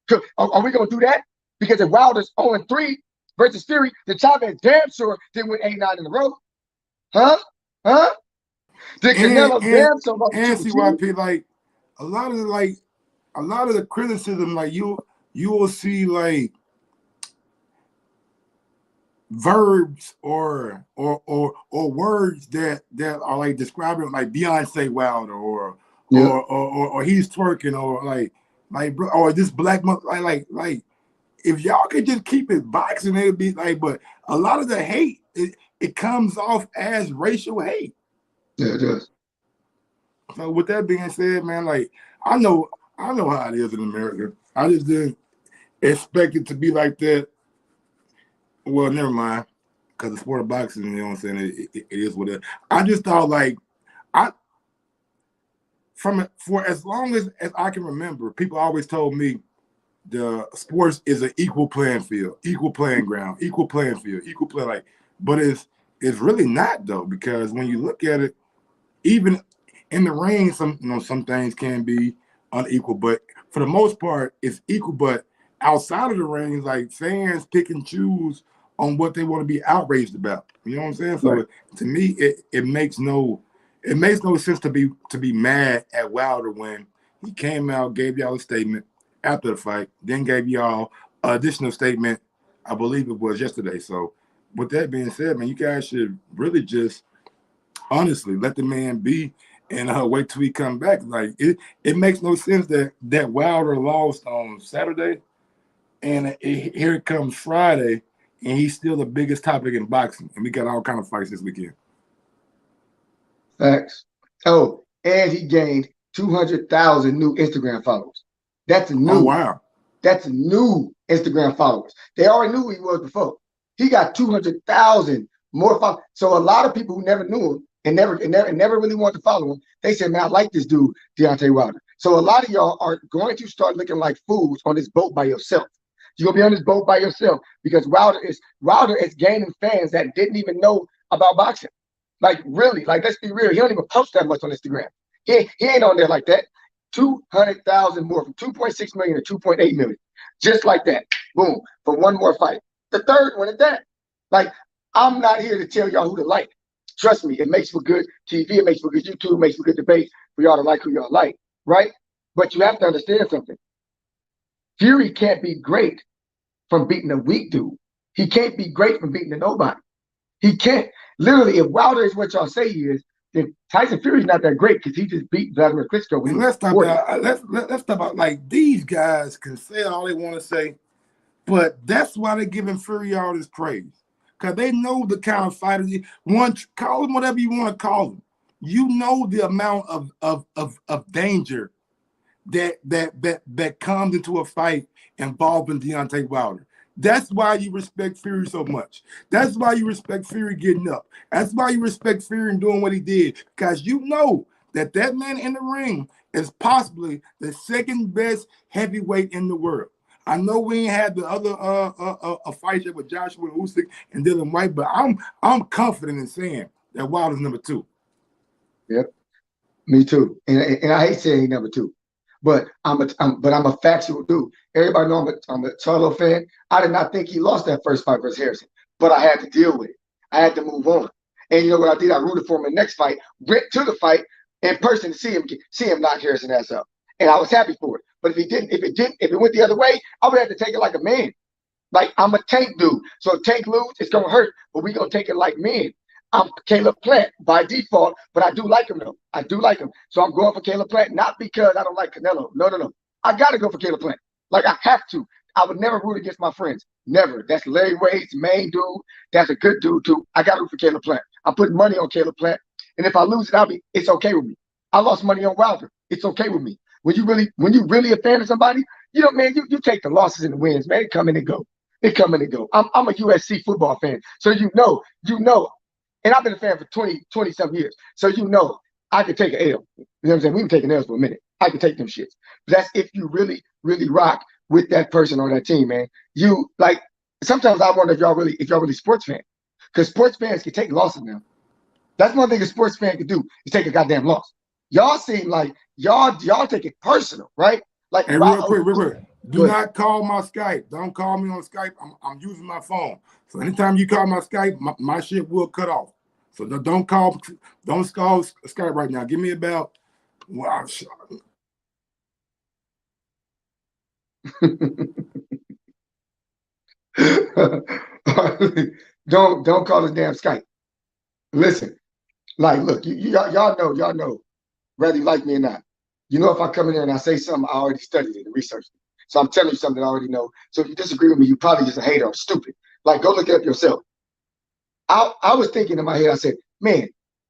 0? Are we going to do that? Because if Wilder's 0 and 3 versus Fury, then Chavez damn sure didn't win 89 in a row. Huh? Did Canelo damn sure about the CYP, like a lot of the criticism, like you will see like verbs or words that are like describing like Beyonce Wilder or he's twerking or bro, or this black like if y'all could just keep it boxing, it'd be like. But a lot of the hate it comes off as racial hate. Yeah, it does. So with that being said, man, like I know how it is in America. I just didn't expect it to be like that. Well, never mind, because the sport of boxing, you know what I'm saying, it is what it is. I just thought like for as long as I can remember, people always told me the sports is an equal playing field, equal playing ground, equal playing field, equal play. Like, but it's really not though, because when you look at it, even in the ring, some things can be unequal, but for the most part, it's equal. But outside of the ring, like fans pick and choose on what they want to be outraged about. You know what I'm saying? So right. To me, it makes no sense to be mad at Wilder when he came out, gave y'all a statement after the fight, then gave y'all an additional statement, I believe it was yesterday. So with that being said, man, you guys should really just honestly let the man be and wait till he come back. Like it makes no sense that Wilder lost on Saturday and here it comes Friday and he's still the biggest topic in boxing, and we got all kind of fights this weekend. Facts. Oh, and he gained 200,000 new Instagram followers. That's new. Oh, wow. That's new Instagram followers. They already knew who he was before. He got 200,000 more followers. So a lot of people who never knew him and never really wanted to follow him, they said, man, I like this dude, Deontay Wilder. So a lot of y'all are going to start looking like fools on this boat by yourself. You're gonna be on this boat by yourself because Wilder is gaining fans that didn't even know about boxing. Like really, like let's be real. He don't even post that much on Instagram. He ain't on there like that. 200,000 more from 2.6 million to 2.8 million. Just like that. Boom. For one more fight. The third one at that. Like, I'm not here to tell y'all who to like. Trust me, it makes for good TV, it makes for good YouTube, it makes for good debate for y'all to like who y'all like, right? But you have to understand something. Fury can't be great from beating a weak dude. He can't be great from beating a nobody. He can't. Literally, if Wilder is what y'all say he is, then Tyson Fury's not that great because he just beat Vladimir Klitschko. When let's talk about let's talk about, like, these guys can say all they want to say, but that's why they're giving Fury all this praise, because they know the kind of fighter. Call him whatever you want to call him. You know the amount of danger that comes into a fight involving Deontay Wilder. That's why you respect Fury so much. That's why you respect Fury getting up. That's why you respect Fury and doing what he did, because you know that man in the ring is possibly the second best heavyweight in the world. I know we ain't had the other fight with Joshua Usyk and Dylan White, but I'm confident in saying that Wilder's number 2. Yep, me too. And I hate saying he's number 2. But I'm a factual dude. Everybody know I'm a Charlo fan. I did not think he lost that first fight versus Harrison, but I had to deal with it. I had to move on. And you know what I did? I rooted for him in the next fight, went to the fight in person to see him knock Harrison ass up. And I was happy for it. But if it went the other way, I would have to take it like a man. Like, I'm a Tank dude. So if Tank lose, it's gonna hurt. But we're gonna take it like men. I'm Caleb Plant by default, but I do like him though. I do like him. So I'm going for Caleb Plant, not because I don't like Canelo. No. I got to go for Caleb Plant. Like, I have to. I would never root against my friends. Never. That's Larry Wade's main dude. That's a good dude too. I got to root for Caleb Plant. I'm putting money on Caleb Plant. And if I lose it, it's okay with me. I lost money on Wilder. It's okay with me. When you really a fan of somebody, you know, man, you take the losses and the wins, man. They come and they go. They come and they go. I'm a USC football fan. So you know. And I've been a fan for 20-something years. So you know I could take an L. You know what I'm saying? We've been taking L's for a minute. I could take them shits. But that's if you really, really rock with that person on that team, man. You, like, sometimes I wonder if y'all really sports fans. Because sports fans can take losses now. That's one thing a sports fan can do, is take a goddamn loss. Y'all seem like y'all take it personal, right? Like, and real quick. Do not call my Skype. Don't call me on Skype. I'm using my phone. So anytime you call my Skype, my shit will cut off. So don't call Skype right now. Give me about don't call this damn Skype. Listen, like, look, y'all know, whether you like me or not. You know, if I come in here and I say something, I already studied it and researched it. So I'm telling you something I already know. So if you disagree with me, you probably just a hater or stupid. Like, go look it up yourself. I was thinking in my head, I said, man,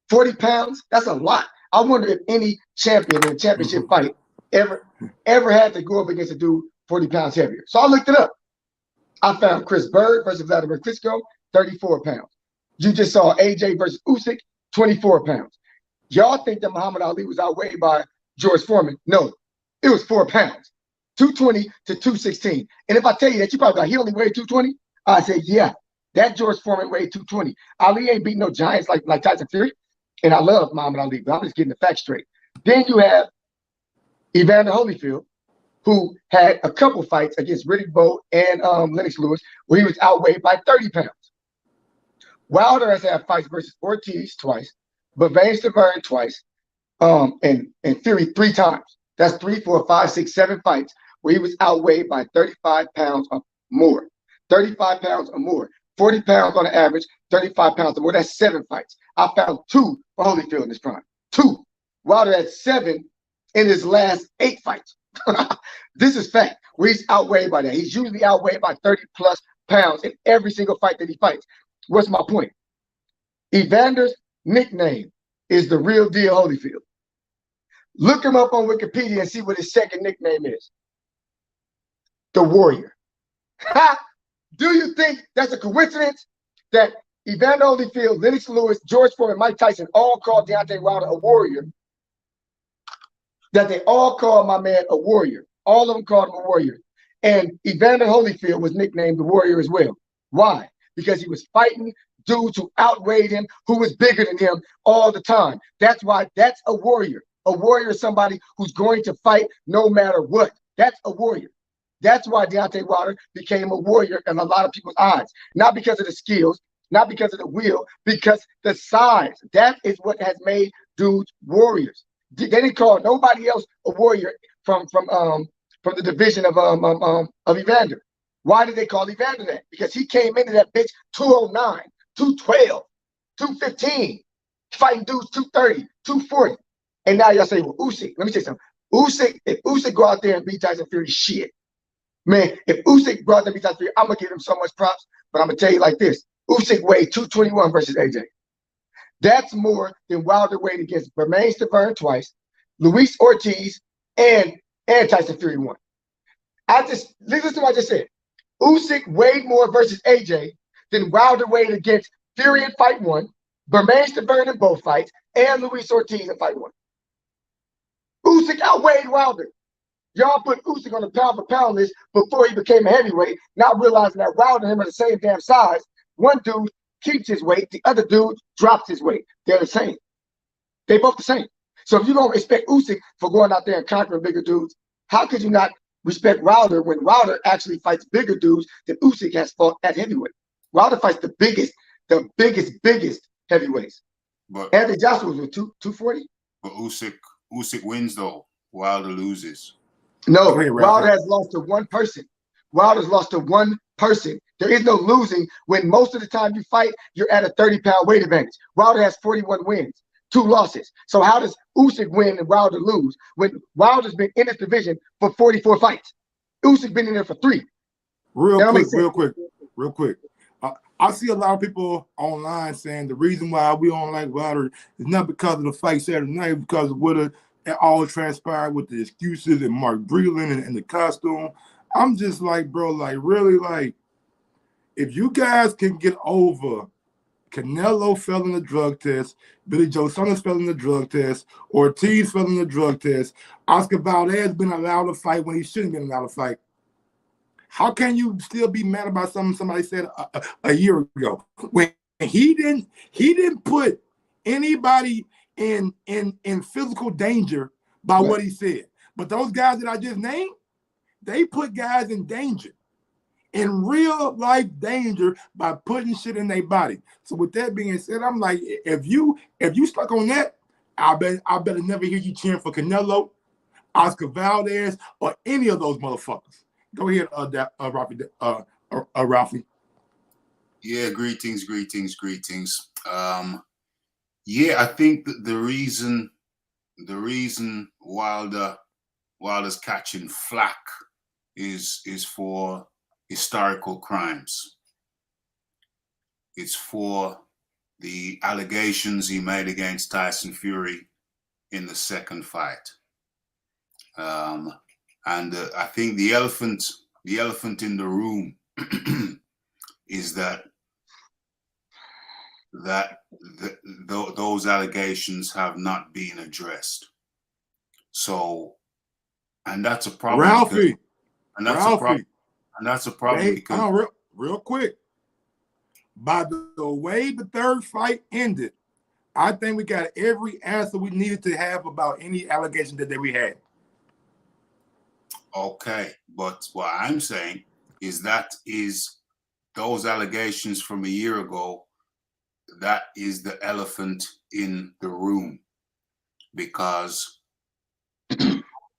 40 pounds, that's a lot. I wonder if any champion in a championship fight ever had to go up against a dude 40 pounds heavier. So I looked it up. I found Chris Bird versus Vladimir Klitschko, 34 pounds. You just saw AJ versus Usyk, 24 pounds. Y'all think that Muhammad Ali was outweighed by George Foreman? No, it was 4 pounds, 220 to 216. And if I tell you that, you probably like, he only weighed 220? I said, yeah. That George Foreman weighed 220. Ali ain't beating no giants like Tyson Fury. And I love Muhammad Ali, but I'm just getting the facts straight. Then you have Evander Holyfield, who had a couple fights against Riddick Bowe and Lennox Lewis, where he was outweighed by 30 pounds. Wilder has had fights versus Ortiz twice, Bavane Stavern twice, and Fury 3 times. That's 3, 4, 5, 6, 7 fights where he was outweighed by 35 pounds or more. 35 pounds or more. 40 pounds on the average, 35 pounds or more. That's 7 fights. I found 2 for Holyfield in his prime. 2. Wilder had 7 in his last 8 fights. This is fact. Where he's outweighed by that. He's usually outweighed by 30+ pounds in every single fight that he fights. What's my point? Evander's nickname is the real deal Holyfield. Look him up on Wikipedia and see what his second nickname is. The Warrior. Do you think that's a coincidence that Evander Holyfield, Lennox Lewis, George Foreman, Mike Tyson all called Deontay Wilder a warrior? That they all called my man a warrior. All of them called him a warrior. And Evander Holyfield was nicknamed the Warrior as well. Why? Because he was fighting dudes who outweighed him, who was bigger than him all the time. That's why that's a warrior. A warrior is somebody who's going to fight no matter what. That's a warrior. That's why Deontay Wilder became a warrior in a lot of people's eyes. Not because of the skills, not because of the will, because the size. That is what has made dudes warriors. They didn't call nobody else a warrior the division of Evander. Why did they call Evander that? Because he came into that bitch 209, 212, 215, fighting dudes 230, 240. And now y'all say, well, Usyk, let me tell you something. If Usyk go out there and beat Tyson Fury, shit. Man, if Usyk brought them beat Tyson Fury, I'm gonna give him so much props, but I'm gonna tell you like this. Usyk weighed 221 versus AJ. That's more than Wilder weighed against Bermane Stiverne twice, Luis Ortiz, and Tyson Fury won. Listen to what I just said. Usyk weighed more versus AJ than Wilder weighed against Fury in fight one, Bermane Stiverne in both fights, and Luis Ortiz in fight one. Usyk outweighed Wilder. Y'all put Usyk on the pound-for-pound list before he became a heavyweight, not realizing that Wilder and him are the same damn size. One dude keeps his weight, the other dude drops his weight. They're the same. They both the same. So if you don't respect Usyk for going out there and conquering bigger dudes, how could you not respect Wilder when Wilder actually fights bigger dudes than Usyk has fought at heavyweight? Wilder fights the biggest heavyweights. But Anthony Joshua was with 240. But Usyk wins though. Wilder loses. No, Wilder has lost to one person. Wilder's lost to one person. There is no losing when most of the time you fight, you're at a 30-pound weight advantage. Wilder has 41 wins, 2 losses. So how does Usyk win and Wilder lose when Wilder's been in this division for 44 fights? Usyk's been in there for 3. Real quick. I see a lot of people online saying the reason why we don't like Wilder is not because of the fight Saturday night, because of what it all transpired with the excuses and Mark Breland and the costume. I'm just like, bro, like really, like if you guys can get over Canelo fell in the drug test, Billy Joe Saunders fell in the drug test, Ortiz fell in the drug test, Oscar Valdez been allowed to fight when he shouldn't have been allowed to fight. How can you still be mad about something somebody said a year ago when he didn't put anybody in physical danger by what he said? But those guys that I just named, they put guys in danger, in real life danger by putting shit in their body. So with that being said, I'm like, if you stuck on that, I better never hear you cheering for Canelo, Oscar Valdez, or any of those motherfuckers. Go ahead, Ralphie. Yeah, greetings. Yeah, I think that the reason Wilder's catching flack is for historical crimes. It's for the allegations he made against Tyson Fury in the second fight. And I think the elephant in the room is that those allegations have not been addressed. So, and that's a problem. Ralphie, and that's a problem because real quick. By the way the third fight ended, I think we got every answer we needed to have about any allegation that we had. Okay, but what I'm saying is those allegations from a year ago, that is the elephant in the room, because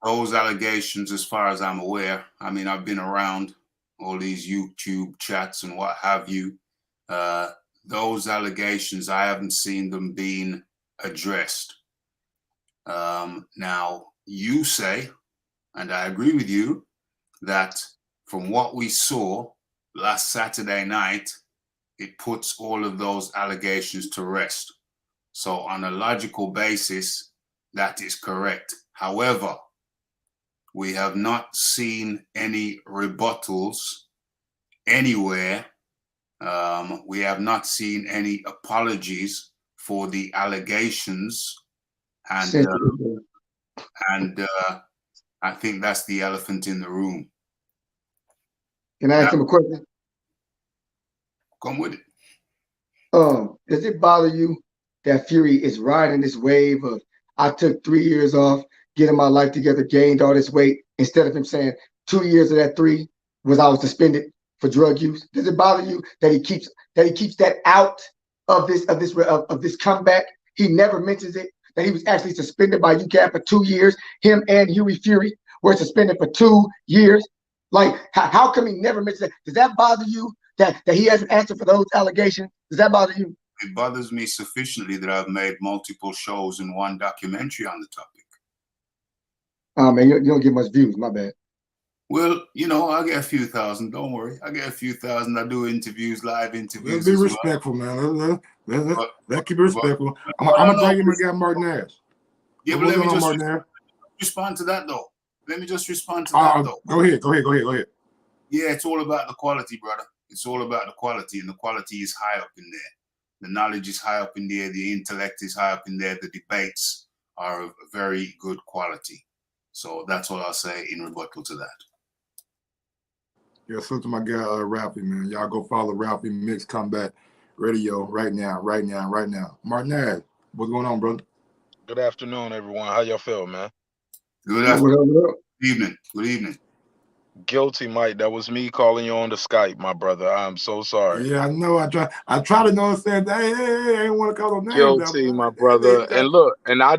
those allegations, as far as I'm aware, I mean, I've been around all these YouTube chats and what have you. Those allegations, I haven't seen them being addressed. Now, you say, and I agree with you, that from what we saw last Saturday night, it puts all of those allegations to rest. So on a logical basis, that is correct. However, we have not seen any rebuttals anywhere. We have not seen any apologies for the allegations. And I think that's the elephant in the room. Can I ask him a question? Come with it. Does it bother you that Fury is riding this wave of, I took 3 years off, getting my life together, gained all this weight, instead of him saying 2 years of that 3 was I was suspended for drug use? Does it bother you that he keeps that out of this comeback? He never mentions it, that he was actually suspended by UCAP for 2 years, him and Hughie Fury were suspended for 2 years? Like, how come he never mentioned that? Does that bother you that he hasn't answered for those allegations? Does that bother you? It bothers me sufficiently that I've made multiple shows and one documentary on the topic. Oh man, you don't get much views. My bad. Well, you know, I get a few thousand. Don't worry, I get a few thousand. I do interviews, live interviews. Let's be respectful, man. Let's keep it respectful. I'm gonna drag in my guy Martinez. Yeah, but let me just respond to that though. Let me just respond to that though. Go ahead. Yeah, it's all about the quality, brother. It's all about the quality, and the quality is high up in there. The knowledge is high up in there. The intellect is high up in there. The debates are of very good quality. So that's all I'll say in rebuttal to that. Yeah, so to my guy Ralphie, man. Y'all go follow Ralphie Mixed Combat Radio right now. Martinez, what's going on, brother? Good afternoon, everyone. How y'all feel, man? Good afternoon. Good evening. Good evening. Guilty, Mike. That was me calling you on the Skype, my brother. I'm so sorry. Yeah, I know. I try to know. Saying, hey, I didn't want to call him names. Guilty, my brother. And look, and I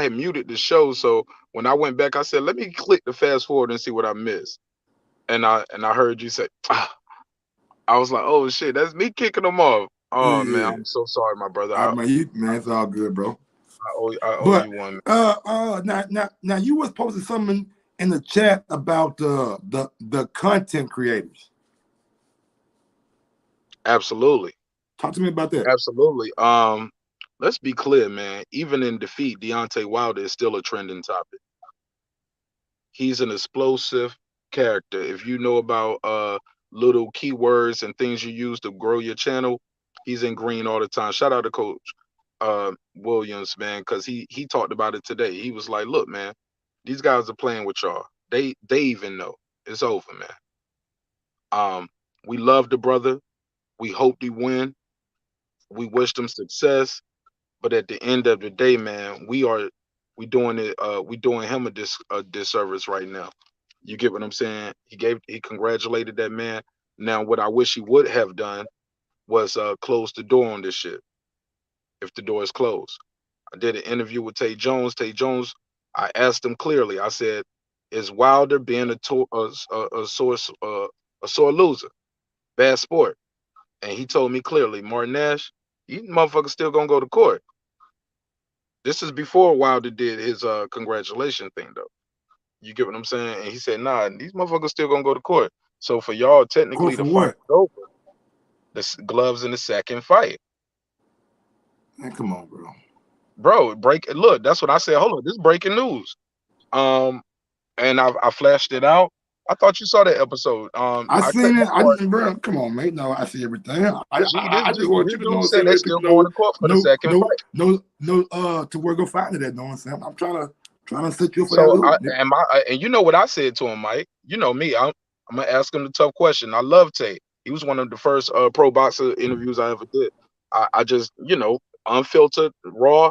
had muted the show, so when I went back, I said, let me click the fast forward and see what I missed. And I heard you say, I was like, oh shit, that's me kicking them off. Oh man, I'm so sorry, my brother. Man, it's all good, bro. I owe you one. Now you was posting something in the chat about the content creators. Absolutely. Talk to me about that. Absolutely. Let's be clear, man. Even in defeat, Deontay Wilder is still a trending topic. He's an explosive character. If you know about little keywords and things you use to grow your channel, he's in green all the time. Shout out to Coach Williams, man, because he talked about it today. He was like, look, man, these guys are playing with y'all. They even know it's over, man. We love the brother. We hope he win. We wish him success. But at the end of the day, man, we doing him a disservice right now. You get what I'm saying? He congratulated that man. Now, what I wish he would have done was close the door on this shit. If the door is closed, I did an interview with Tay Jones. Tay Jones, I asked him clearly. I said, "Is Wilder being a sore loser, bad sport?" And he told me clearly, Martinez, you motherfuckers still gonna go to court. This is before Wilder did his congratulation thing, though. You get what I'm saying? And he said, nah, these motherfuckers still gonna go to court. So for y'all, technically, the fight is over. The gloves in the second fight. Man, come on, bro. Look, that's what I said. Hold on, this is breaking news. And I flashed it out. I thought you saw that episode. I seen it. Bro, come on, mate. No, I see everything. I just want you to know. Said they're still going to court for the second fight. No, to where go find it at. No, I'm trying to set you up for that. And you know what I said to him, Mike. You know me. I'm gonna ask him the tough question. I love Tate. He was one of the first pro boxer interviews I ever did. I just, unfiltered, raw,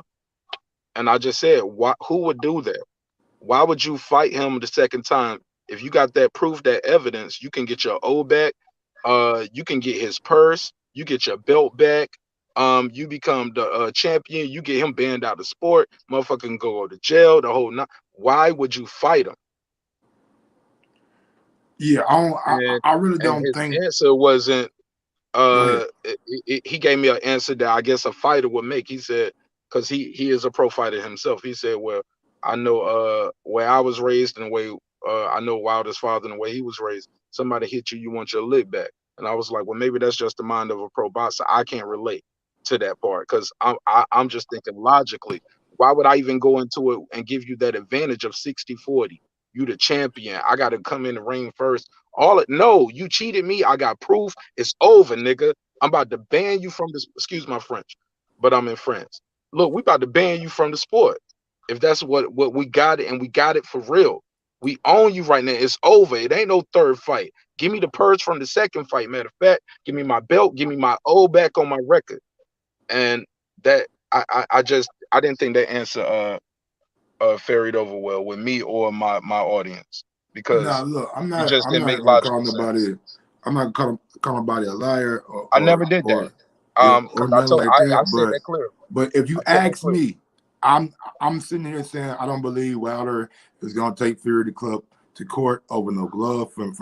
and I just said, who would do that? Why would you fight him the second time? If you got that proof, that evidence, you can get your O back. You can get his purse. You get your belt back. You become the champion. You get him banned out of sport. Motherfucker can go to jail. The whole night. Why would you fight him? Yeah, I really don't think. His answer wasn't. He gave me an answer that I guess a fighter would make. He said, because he is a pro fighter himself. He said, well, I know where I was raised and the way I know Wilder's father and the way he was raised. Somebody hit you, you want your lick back. And I was like, well, maybe that's just the mind of a pro boxer. I can't relate to that part because I'm just thinking logically. Why would I even go into it and give you that advantage of 60-40? You the champion. I got to come in the ring first. No, you cheated me. I got proof. It's over, nigga. I'm about to ban you from this. Excuse my French, but I'm in France. Look, we about to ban you from the sport. If that's what we got it, and we got it for real. We own you right now. It's over. It ain't no third fight. Give me the purge from the second fight. Matter of fact, give me my belt. Give me my O back on my record. And that I didn't think that answer ferried over well with me or my audience because look, I'm not gonna call nobody. I'm not gonna call nobody a liar. I never did that. I said that clearly. But if you ask me, I'm sitting here saying I don't believe Wilder is gonna take Fury to court over no glove from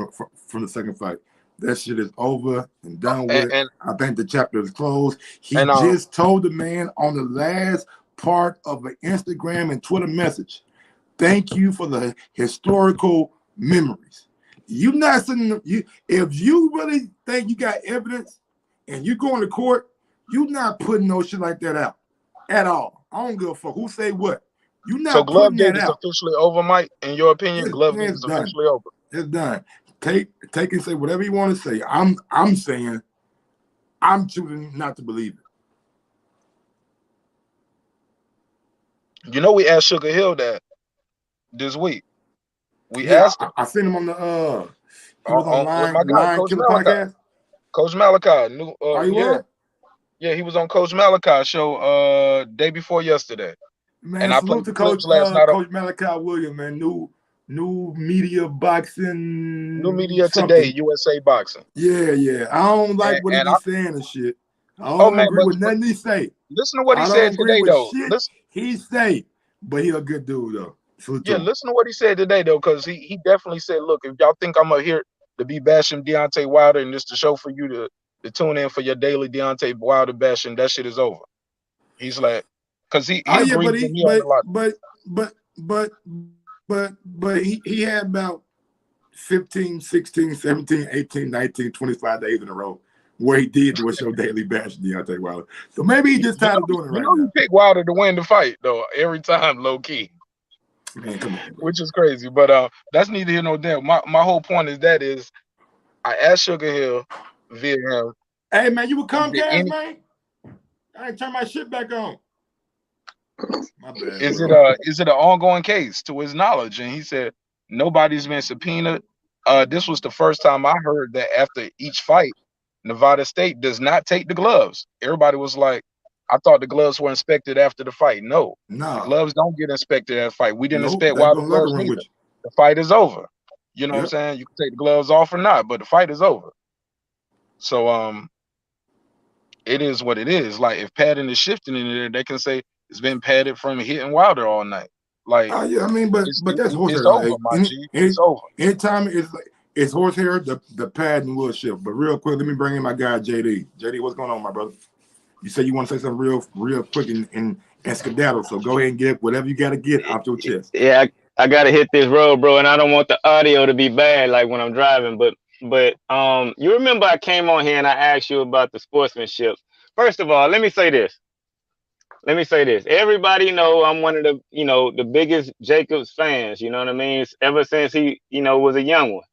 the second fight. That shit is over and done with. And I think the chapter is closed. He and just told the man on the last part of an Instagram and Twitter message, "Thank you for the historical memories." You not sitting. If you really think you got evidence and you going to court, you not putting no shit like that out at all. I don't give a fuck who say what. You not so Glove putting Gate that is out. officially over, Mike. In your opinion, Glove Gate It's is done. officially over. It's done. Take and say whatever you want to say. I'm saying I'm choosing not to believe it. You know, we asked Sugar Hill that this week. We Yeah, asked him I seen him on the he was on with my guy, Line Coach Killer Malachi. podcast. Coach Malachi. New, Are you yeah, on? yeah, he was on Coach Malachi show day before yesterday. Man, And I salute played to the clips last night. Coach Malachi Williams, man. New media boxing. New Media something. Today, USA Boxing. Yeah. I don't like what he And be saying and shit. I oh don't man, agree with nothing he say. listen to what he I said don't agree today, with though. shit Listen, he say, but he a good dude though. Salute to yeah, him. listen to what he said today, though, because he definitely said, look, if y'all think I'm here to be bashing Deontay Wilder and this the show for you to tune in for your daily Deontay Wilder bashing, that shit is over. He's like, because he Oh yeah, agrees with me on a lot. but he had about 15, 16, 17, 18, 19, 25 days in a row where he did do a show daily bash Deontay Wilder. So maybe he just tired of doing it right now. He picked Wilder to win the fight, though, every time, low key. Man, come on, bro. Which is crazy. But that's neither here nor there. My whole point is I asked Sugar Hill via him. Hey man, you with Is it Comcast, man? I ain't turn my shit back on. My bad. Is bro. it an ongoing case to his knowledge? And he said nobody's been subpoenaed. This was the first time I heard that after each fight, Nevada State does not take the gloves. Everybody was like, I thought the gloves were inspected after the fight. No, the gloves don't get inspected at the fight. We didn't inspect Wilder Wilder gloves neither. The fight is over. You know what I'm saying? You can take the gloves off or not, but the fight is over. So it is what it is. Like if padding is shifting in there, they can say it's been padded from hitting Wilder all night. Like yeah, I mean, but that's horsehair. It's over, my G. It's over. Anytime it's horsehair, the padding will shift. But real quick, let me bring in my guy JD. JD, what's going on, my brother? You said you want to say something real quick and skedaddle. So go ahead and get whatever you got to get off your chest. Yeah, I gotta hit this road, bro, and I don't want the audio to be bad like when I'm driving. But you remember I came on here and I asked you about the sportsmanship. First of all, let me say this. Everybody know I'm one of the the biggest Jacobs fans. You know what I mean? Ever since he was a young one.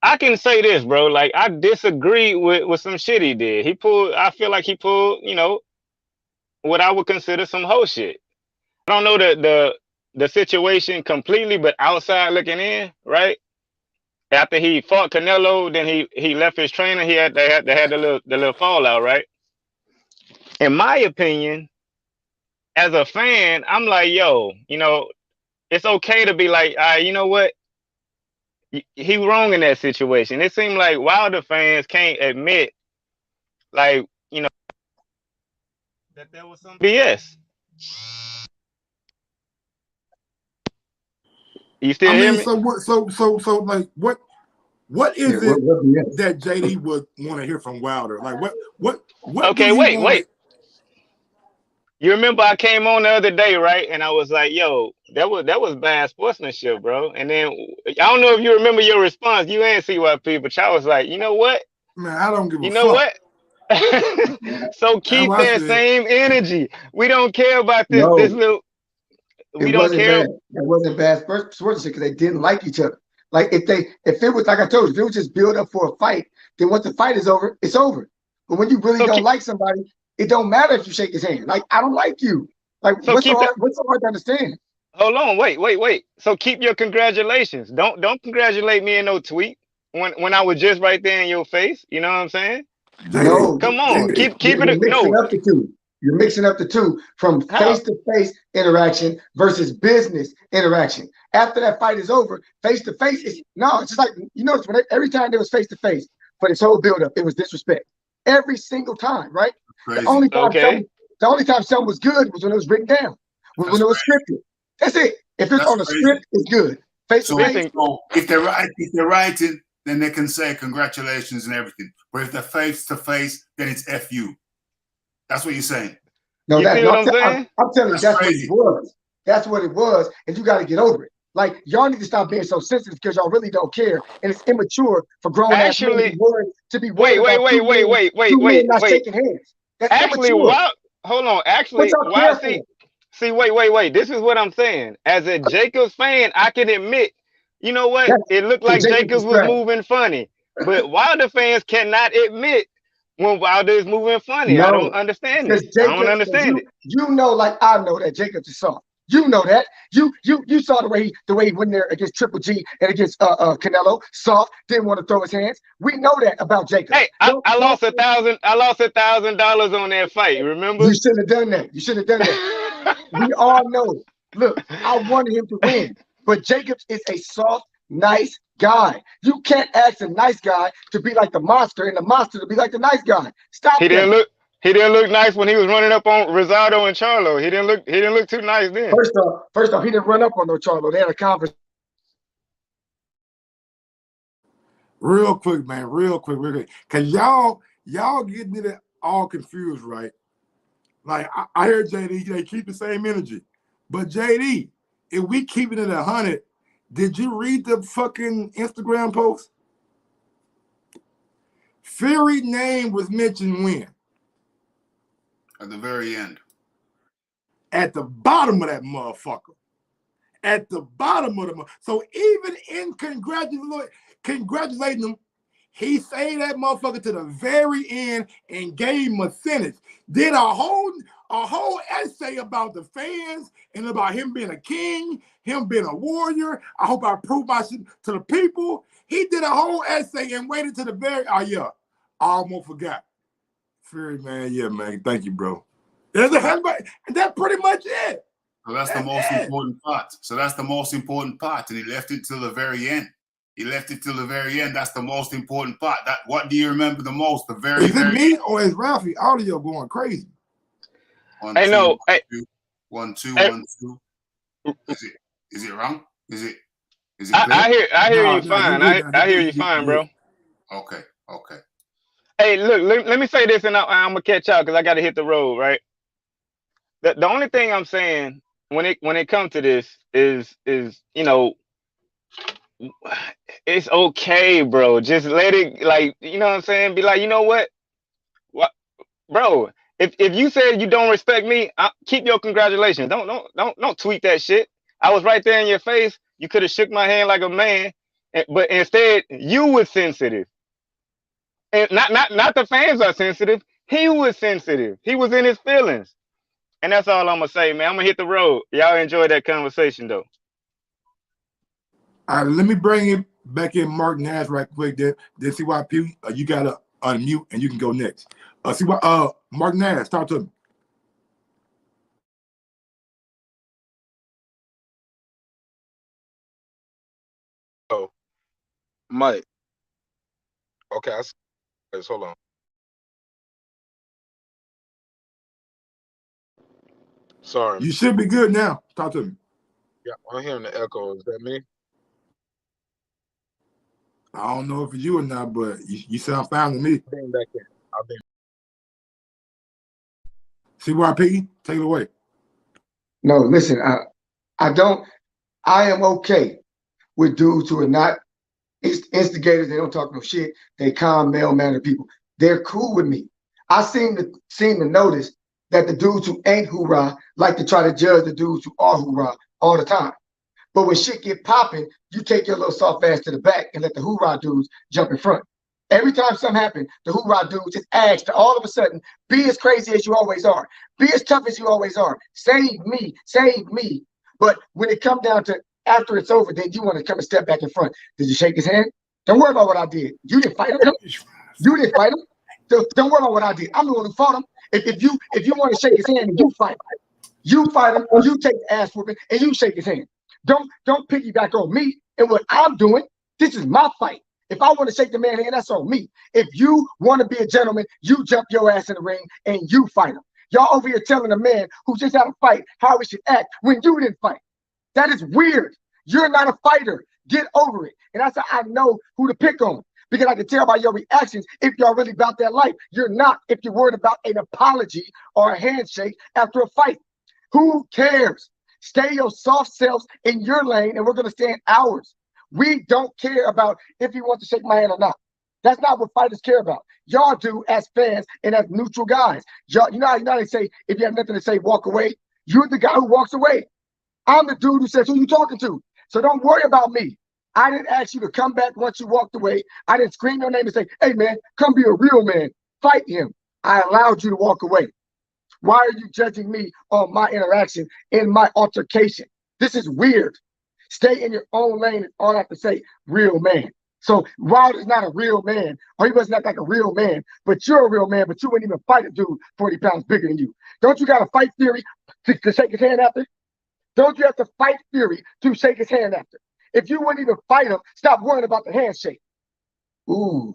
I can say this, bro. Like I disagree with some shit he did. I feel like he pulled, what I would consider some hoe shit. I don't know the situation completely, but outside looking in, right? After he fought Canelo, then he left his trainer. They had the little fallout, right? In my opinion, as a fan, I'm like, yo, it's okay to be like, you know what? He wrong in that situation. It seemed like Wilder fans can't admit, like, that there was some BS. You still hear me? So like what is it that JD would want to hear from Wilder? Like what Okay, wait. You remember I came on the other day, right? And I was like, yo, that was bad sportsmanship, bro. And then I don't know if you remember your response. You ain't CYP, but y'all was like, you know what? Man, I don't give a fuck. You know what? So keep that same energy. We don't care about this little. We don't care. It wasn't bad sportsmanship because they didn't like each other. Like if it was like I told you, if it was just build up for a fight, then once the fight is over, it's over. But when you really don't like somebody, it don't matter if you shake his hand. Like I don't like you. Like what's so hard to understand? Hold on, wait. So keep your congratulations. Don't congratulate me in no tweet when I was just right there in your face. You know what I'm saying? No, come on, keep it. You're mixing up the two from face-to-face interaction versus business interaction. After that fight is over, face-to-face is it's just like every time there was face-to-face for this whole build-up, it was disrespect every single time, right? Crazy. The only time The only time something was good was when it was written down, when it was scripted. That's it. If it's on the script, it's good. Face to face. So if they're writing, then they can say congratulations and everything. But if they're face to face, then it's FU. That's what you're saying. No, you see what I'm saying? I'm telling you, that's what it was. That's what it was, and you got to get over it. Like, y'all need to stop being so sensitive because y'all really don't care, and it's immature for grown ass men to be worried. Wait, not shaking hands. That's actually, immature. hold on. Actually, wait. This is what I'm saying. As a Jacobs fan, I can admit, you know what? It looked like Jacobs was moving funny, but Wilder fans cannot admit when Wilder is moving funny. I don't understand it. I don't understand it. You know, like I know that Jacobs is soft. You know that. You saw the way he went there against Triple G and against Canelo. Soft, didn't want to throw his hands. We know that about Jacobs. Hey, I lost $1,000. I lost $1,000 on that fight. Remember? You shouldn't have done that. You should have done that. We all know. Look, I wanted him to win, but Jacobs is a soft, nice guy. You can't ask a nice guy to be like the monster and the monster to be like the nice guy. Stop. He didn't look nice when he was running up on Rosado and Charlo. He didn't look too nice then. First off, he didn't run up on no Charlo. They had a conversation. Real quick, man. Real quick. Cause y'all get me all confused, right? Like I heard JD, they keep the same energy. But JD, if we keep it at 100, did you read the fucking Instagram post? Fury name was mentioned when? At the very end. At the bottom of that motherfucker. At the bottom of the motherfucker. So even in congratulating him, he saved that motherfucker to the very end and gave him a sentence. Did a whole essay about the fans and about him being a king, him being a warrior. I hope I prove my shit to the people. He did a whole essay and waited to the very, I almost forgot. Fury, man, yeah, man. Thank you, bro. That's pretty much it. So that's the most important part. And he left it till the very end. That's the most important part. What do you remember the most? Is it me or is Ralphie audio going crazy? One, hey, two, no. One, two. Is it wrong? Is it? I hear you fine. I hear you fine, bro. Okay. Hey, look, let me say this, and I'm gonna catch out because I got to hit the road, right? The only thing I'm saying when it comes to this is it's okay, bro. Just let it, like, you know what I'm saying? Be like, you know what, bro? If you said you don't respect me, keep your congratulations. Don't tweet that shit. I was right there in your face. You could have shook my hand like a man, but instead you were sensitive. And not the fans are sensitive. He was sensitive. He was in his feelings. And that's all I'm gonna say, man. I'm gonna hit the road. Y'all enjoy that conversation though. All right, let me bring it back in Mark Nash right quick. Then CYP, you gotta unmute and you can go next. Mark Nash, talk to me. Oh, Mike. Okay, hold on. Sorry. You should be good now. Talk to me. Yeah, I'm hearing the echo. Is that me? I don't know if it's you or not, but you sound fine to me. I've been. CYP, take it away. No, listen, I am okay with dudes who are not instigators. They don't talk no shit. They calm, male-mannered people. They're cool with me. I seem to notice that the dudes who ain't hoorah like to try to judge the dudes who are hoorah all the time. But when shit get popping, you take your little soft ass to the back and let the hoorah dudes jump in front. Every time something happens, the hoorah dudes just ask to all of a sudden be as crazy as you always are. Be as tough as you always are. Save me, save me. But when it comes down to after it's over, then you want to come and step back in front. Did you shake his hand? Don't worry about what I did. You didn't fight him. You didn't fight him. Don't worry about what I did. I'm the one who fought him. If you want to shake his hand, you fight him. You fight him. You take the ass whooping and you shake his hand. Don't piggyback on me and what I'm doing. This is my fight. If I want to shake the man's hand, that's on me. If you want to be a gentleman, you jump your ass in the ring and you fight him. Y'all over here telling a man who just had a fight how he should act when you didn't fight. That is weird. You're not a fighter. Get over it. And that's how I know who to pick on, because I can tell by your reactions if y'all really about that life. You're not if you're worried about an apology or a handshake after a fight. Who cares? Stay your soft selves in your lane, and we're going to stay in ours. We don't care about if he wants to shake my hand or not. That's not what fighters care about. Y'all do as fans and as neutral guys. Y'all, you know how they say, if you have nothing to say, walk away? You're the guy who walks away. I'm the dude who says, who you talking to? So don't worry about me. I didn't ask you to come back once you walked away. I didn't scream your name and say, hey, man, come be a real man. Fight him. I allowed you to walk away. Why are you judging me on my interaction in my altercation? This is weird. Stay in your own lane is all I have to say, real man. So Wilder's not a real man, or he doesn't act like a real man, but you're a real man, but you wouldn't even fight a dude 40 pounds bigger than you. Don't you got to fight Fury to shake his hand after? Don't you have to fight Fury to shake his hand after? If you wouldn't even fight him, stop worrying about the handshake. Ooh.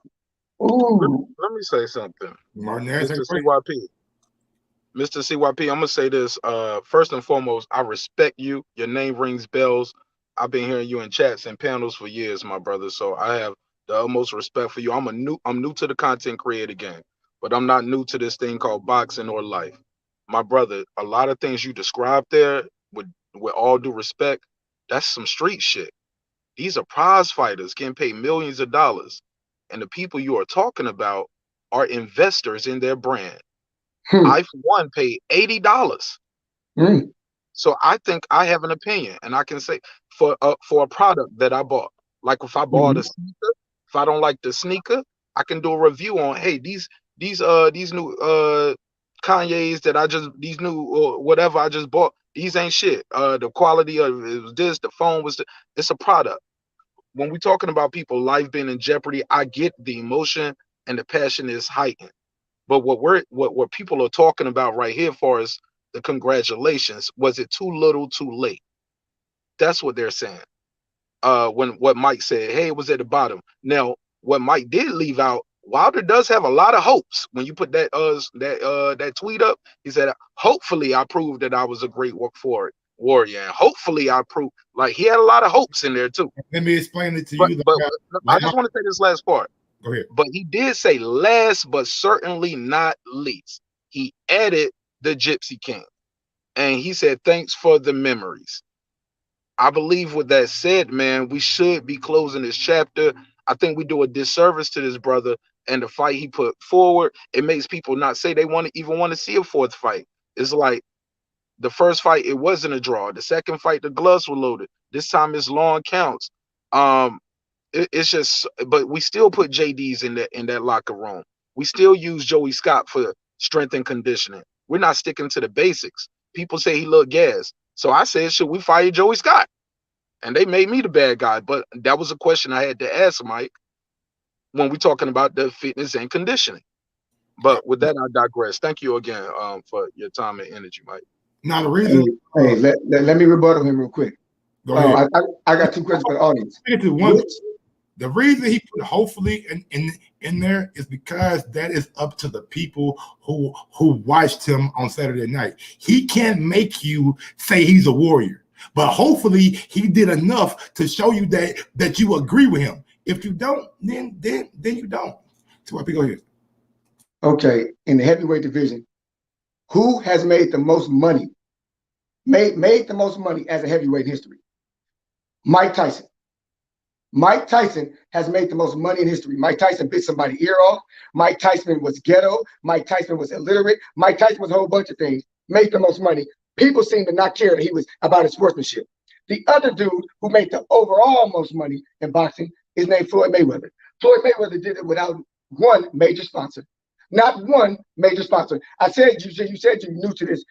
Let me say something. Martin, Mr. CYP. Mr. CYP, I'm going to say this. First and foremost, I respect you. Your name rings bells. I've been hearing you in chats and panels for years, my brother. So I have the utmost respect for you. I'm new to the content creator game, but I'm not new to this thing called boxing or life. My brother, a lot of things you described there, with all due respect, that's some street shit. These are prize fighters getting paid millions of dollars. And the people you are talking about are investors in their brand. I, for one, paid $80. So I think I have an opinion, and I can say for a product that I bought. Like if I bought a sneaker, if I don't like the sneaker, I can do a review on, hey, these new Kanye's that these new whatever I just bought, these ain't shit. The quality of it was this, the phone was it's a product. When we're talking about people life being in jeopardy, I get the emotion and the passion is heightened. But what people are talking about right here for is the congratulations. Was it too little, too late? That's what they're saying. When what Mike said, hey, it was at the bottom. Now, what Mike did leave out, Wilder does have a lot of hopes. When you put that tweet up, he said, hopefully I proved that I was a great warrior. And hopefully I proved, like, he had a lot of hopes in there too. Let me explain it to you. But I just want to say this last part. Go ahead. But he did say last but certainly not least, he added the Gypsy King. And he said, thanks for the memories. I believe with that said, man, we should be closing this chapter. I think we do a disservice to this brother and the fight he put forward. It makes people not say they want to see a fourth fight. It's like the first fight, it wasn't a draw. The second fight, the gloves were loaded. This time it's long counts. It's just, but we still put JDs in that locker room. We still use Joey Scott for strength and conditioning. We're not sticking to the basics. People say he looked gas. So I said, should we fire Joey Scott? And they made me the bad guy. But that was a question I had to ask Mike when we're talking about the fitness and conditioning. But with that, I digress. Thank you again for your time and energy, Mike. Now the reason. Hey, let me rebuttal him real quick. Go ahead. I got two questions for the audience. The reason he put hopefully in there is because that is up to the people who watched him on Saturday night. He can't make you say he's a warrior, but hopefully he did enough to show you that you agree with him. If you don't, then you don't. So what people here? Okay, in the heavyweight division, who has made the most money? Made the most money as a heavyweight in history? Mike Tyson. Mike Tyson has made the most money in history. Mike Tyson bit somebody's ear off. Mike Tyson was ghetto. Mike Tyson was illiterate. Mike Tyson was a whole bunch of things. Made the most money. People seem to not care that he was about his sportsmanship. The other dude who made the overall most money in boxing is named Floyd Mayweather. Floyd Mayweather did it without one major sponsor. Not one major sponsor. I said you said you're new to this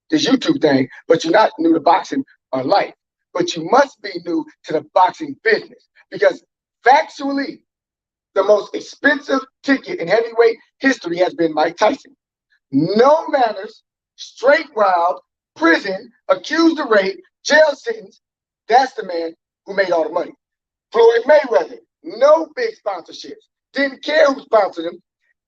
this YouTube thing, but you're not new to boxing or life. But you must be new to the boxing business, because factually, the most expensive ticket in heavyweight history has been Mike Tyson. No manners, straight wild, prison, accused of rape, jail sentence. That's the man who made all the money. Floyd Mayweather, no big sponsorships. Didn't care who sponsored him.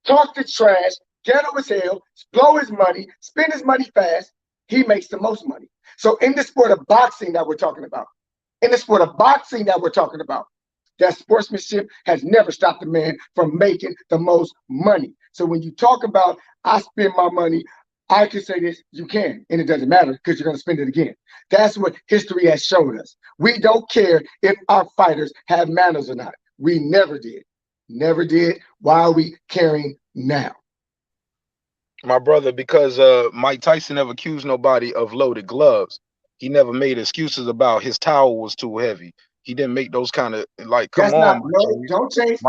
Talked the trash, ghetto as hell, blow his money, spend his money fast. He makes the most money. So in the sport of boxing that we're talking about, that sportsmanship has never stopped a man from making the most money. So when you talk about I spend my money, I can say this, you can, and it doesn't matter because you're going to spend it again. That's what history has shown us. We don't care if our fighters have manners or not. We never did. Never did. Why are we caring now? My brother, because Mike Tyson never accused nobody of loaded gloves. He never made excuses about his towel was too heavy. He didn't make those kind of like. Come That's on, not, no, don't change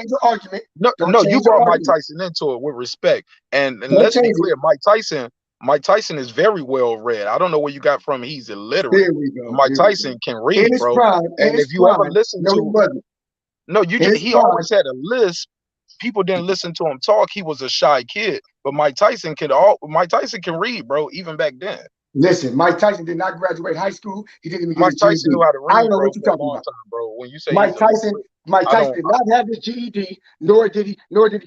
your argument. No, Don't no, change you your brought Mike argument. Tyson into it with respect, and Don't let's be change clear, it. Mike Tyson is very well read. I don't know where you got from. He's illiterate. There we go. Mike There we Tyson go. can In read, his bro. prime, And if you ever listen no, he to, wasn't. no, In his he prime, always had a list. People didn't listen to him talk. He was a shy kid, but Mike Tyson can read, bro. Even back then, listen, Mike Tyson did not graduate high school. He didn't even get Mike his Tyson GED. knew how to I read, know bro, what you're for a talking long about. time, bro. When you say Mike he's illiterate, Tyson did not have his GED, nor did he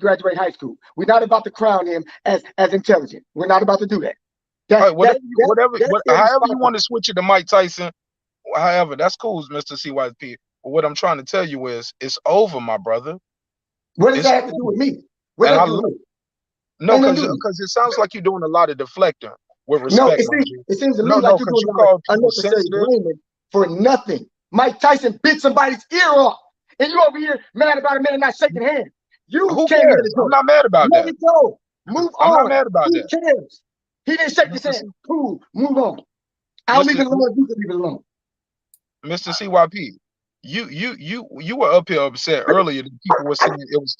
graduate high school. We're not about to crown him as intelligent. We're not about to do that. however you want to. to switch it to Mike Tyson, however, that's cool, Mr. CYP. But what I'm trying to tell you is, it's over, my brother. What does It's that have to do with me? What and does I that do with me? no, Nothing to do with me. because it sounds like you're doing a lot of deflecting with No, respect, my G. it seems to me No, like you're because doing you a lot of call people unnecessary sensitive. blaming for nothing. Mike Tyson bit somebody's ear off, and you over here mad about a man not shaking hands. You Who came here to cares? I'm do it. not mad about Let that. it go. Move I'm not on. mad about Who that. cares? He didn't shake his Mr. hand. Cool. Move on. I'll leave it alone. You can leave it alone. Mr. CYP, you were up here upset earlier that people were saying it was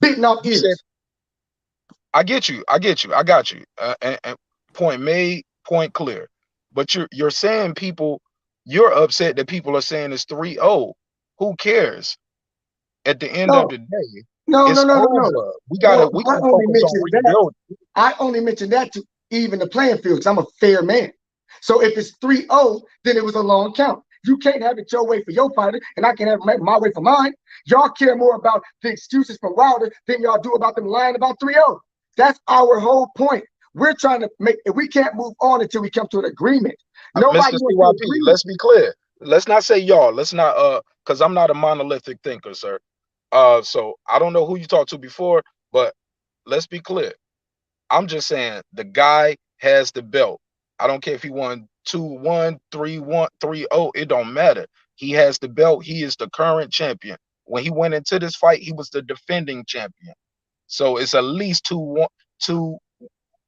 Beating off ears. I get you. I got you. And point made, point clear. But you're saying you're upset that people are saying it's 3-0. Who cares? At the end of the day, No. it's over. We can focus on rebuilding. I only mentioned that to even the playing field because I'm a fair man. So if it's 3-0, then it was a long count. You can't have it your way for your fighter, and I can have it my way for mine. Y'all care more about the excuses from Wilder than y'all do about them lying about 3-0. That's our whole point. We're trying to we can't move on until we come to an agreement. Nobody Mr. CYP, let's be clear. Let's not say y'all. Let's not because I'm not a monolithic thinker, sir. So I don't know who you talked to before, but let's be clear. I'm just saying the guy has the belt. I don't care if he won 2-1, 3-1, 3-0. It don't matter. He has the belt. He is the current champion. When he went into this fight, he was the defending champion. So it's at least 2-1,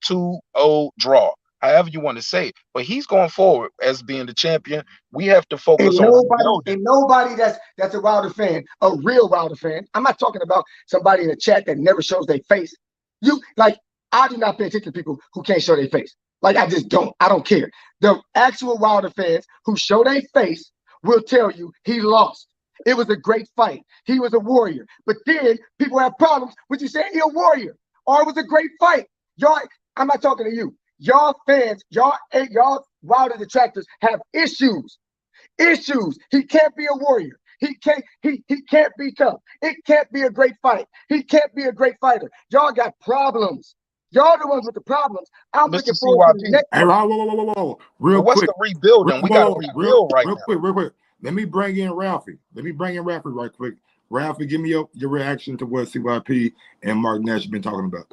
2-0 draw. However you want to say, but he's going forward as being the champion. We have to focus on rebuilding. And nobody that's a Wilder fan, a real Wilder fan. I'm not talking about somebody in the chat that never shows their face. I do not pay attention to people who can't show their face. Like I just don't. I don't care. The actual Wilder fans who show their face will tell you he lost. It was a great fight. He was a warrior. But then people have problems with you saying he's a warrior or it was a great fight. Y'all, I'm not talking to you. Y'all fans, y'all Wilder detractors have issues. He can't be a warrior. He can't be tough. It can't be a great fight. He can't be a great fighter. Y'all got problems. Y'all the ones with the problems. I'm looking forward to the next one. Hey, whoa. Real what's quick. the rebuilding? We got to rebuild right now. Real quick. Let me bring in Ralphie. Right quick. Ralphie, give me your reaction to what CYP and Mark Nash have been talking about.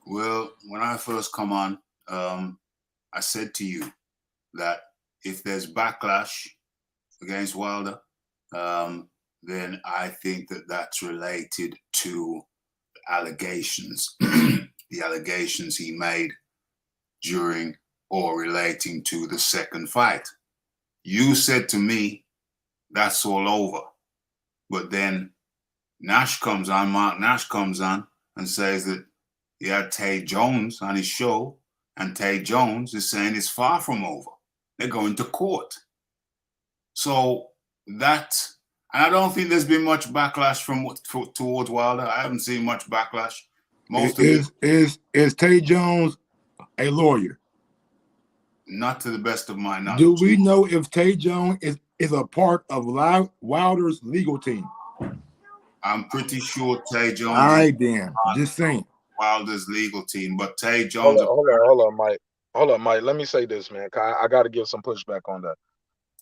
Well, when I first come on, I said to you that if there's backlash against Wilder, then I think that's related to allegations, the allegations he made during or relating to the second fight. You said to me, that's all over. But then Mark Nash comes on and says that he had Tay Jones on his show, and Tay Jones is saying it's far from over. They're going to court. So and I don't think there's been much backlash towards Wilder. I haven't seen much backlash. Is Tay Jones a lawyer? Not to the best of my knowledge. Do we know if Tay Jones is a part of Wilder's legal team? I'm pretty sure Tay Jones. All right, then. Just saying. Wilder's legal team, but Tay Hold Jones. on, hold on, Mike. Hold on, Mike. Let me say this, man. 'Cause I got to give some pushback on that.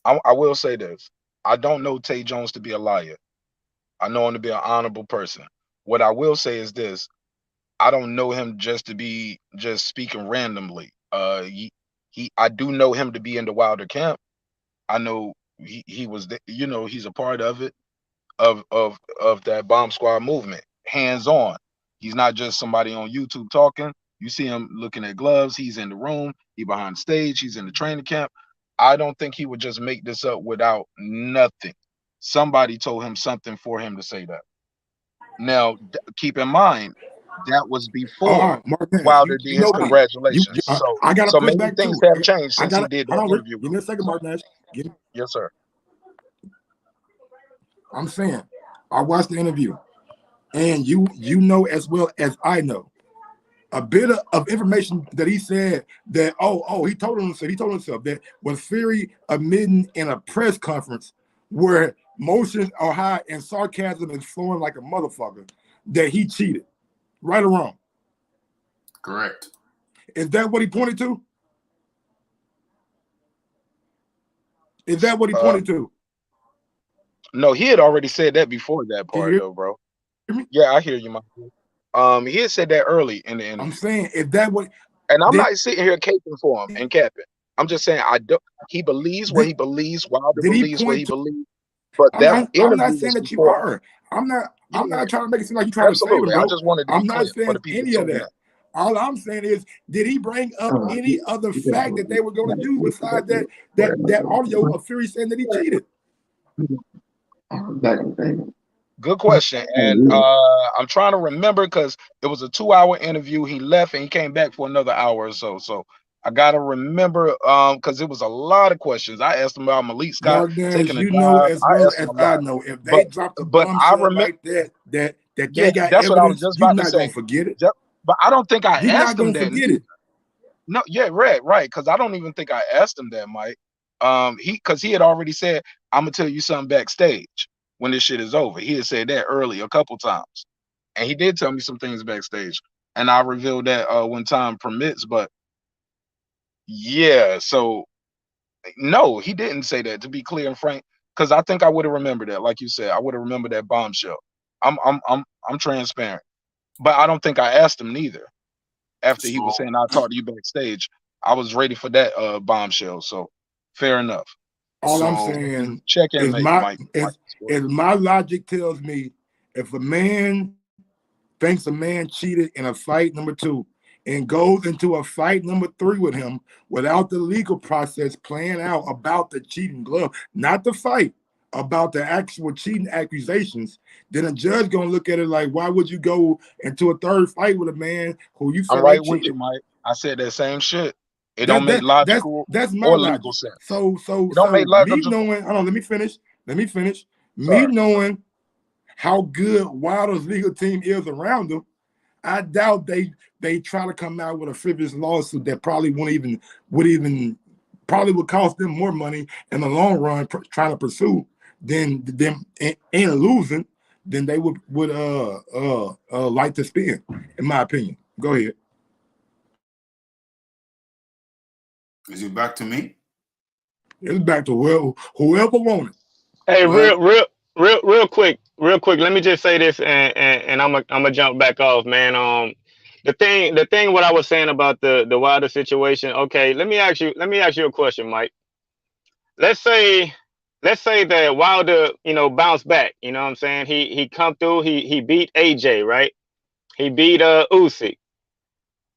I will say this. I don't know Tay Jones to be a liar. I know him to be an honorable person. What I will say is this. I don't know him just to be just speaking randomly. I do know him to be in the Wilder camp. I know he was, you know, he's a part of it, of that bomb squad movement, hands on. He's not just somebody on YouTube talking. You see him looking at gloves. He's in the room. He behind the stage. He's in the training camp. I don't think he would just make this up without nothing. Somebody told him something for him to say that. Now, keep in mind, that was before Martinez, Wilder did you his know me. congratulations. I got to So push maybe back things too. have changed I since got he to did hold that on. interview. Give me a second, Martinez. Yes, sir. I'm saying, I watched the interview, and you know as well as I know a bit of information that he said that he told himself that was Fury admitting in a press conference where emotions are high and sarcasm is flowing like a motherfucker that he cheated, right or wrong? Correct. Is that what he pointed to? Is that what he pointed to? No, he had already said that before that part, though, bro. Me? Yeah, I hear you, Michael. He had said that early in the interview. I'm saying, is that what? And I'm not sitting here caping for him and capping. I'm just saying I don't. He believes what he believes. Wilder believes what he believes. But I'm not saying that you are. I'm not trying to make it seem like you're trying to save him, bro. I just wanted to be clear for the people any of that. All I'm saying is, did he bring up any other fact that they were going to use besides that audio of Fury saying that he cheated? Good question. And I'm trying to remember because it was a 2-hour interview. He left and he came back for another hour or so. So I gotta remember because it was a lot of questions. I asked him about Malik Scott taking a you dive. know as well as I lot. know, if they dropped a but I bombshell remember like that yeah, they got that's what I was evidence, just you're about to not say. gonna forget it. But I don't think I You're asked not him gonna that. forget it. No, yeah, right. Because I don't even think I asked him that, Mike. Because he had already said, "I'm gonna tell you something backstage when this shit is over." He had said that early a couple times, and he did tell me some things backstage, and I revealed that when time permits. But yeah, so no, he didn't say that. To be clear and frank, because I think I would have remembered that, like you said, I would have remembered that bombshell. I'm transparent, but I don't think I asked him neither. After he was saying I'll talk to you backstage, I was ready for that bombshell. So fair enough. All I'm saying check in, is Mike. My logic tells me if a man thinks a man cheated in a fight number 2 and goes into a fight number 3 with him without the legal process playing out about the cheating glove, not the fight, about the actual cheating accusations, then a judge gonna look at it like, why would you go into a 3rd fight with a man who you feel I'm right like with cheated? you, Mike. I said that same shit. It don't make logical that's my or logic. legal sense. So make me knowing, hold on, let me finish. Sorry. Me knowing how good Wilder's legal team is around him, I doubt they try to come out with a frivolous lawsuit that probably would cost them more money in the long run trying to pursue than them and losing than they would like to spend, in my opinion. Go ahead. Is it back to me? It's back to whoever wanted. Hey, real quick. Let me just say this, and I'm gonna jump back off, man. The thing, what I was saying about the Wilder situation. Okay, let me ask you a question, Mike. Let's say that Wilder, bounced back. You know what I'm saying? He come through. He beat AJ, right? He beat Usyk.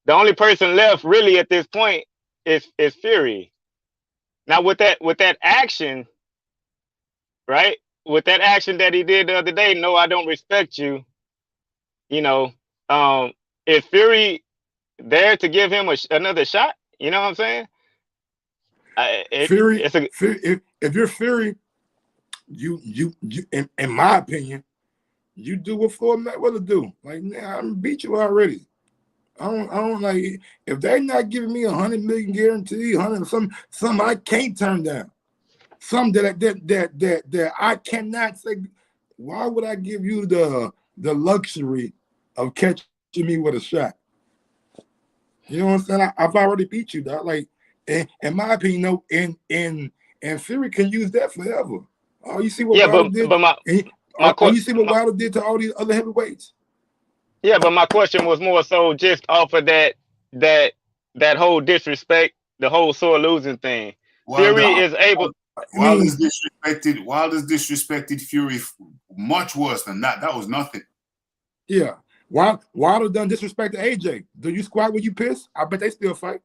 The only person left really at this point is Fury. Now with that action, right? With that action that he did the other day, no, I don't respect you. Is Fury there to give him another shot? You know what I'm saying? Fury, if you're Fury, you in my opinion, you do what Floyd Mayweather do. Like, nah, I beat you already. I don't like, if they're not giving me 100 million guarantee, 100 some I can't turn down. Some that I cannot say. Why would I give you the luxury of catching me with a shot. You know what I'm saying? I've already beat you, dog. Like, in my opinion, no, and Fury can use that forever. Oh, you see what Wilder did? But You see what Wilder did to all these other heavyweights? Yeah, but my question was more so just off of that whole disrespect, the whole sore losing thing. Fury is able. Wilder's disrespected Fury much worse than that. That was nothing. Yeah. Wilder done disrespect to AJ. Do you squat when you piss? I bet they still fight.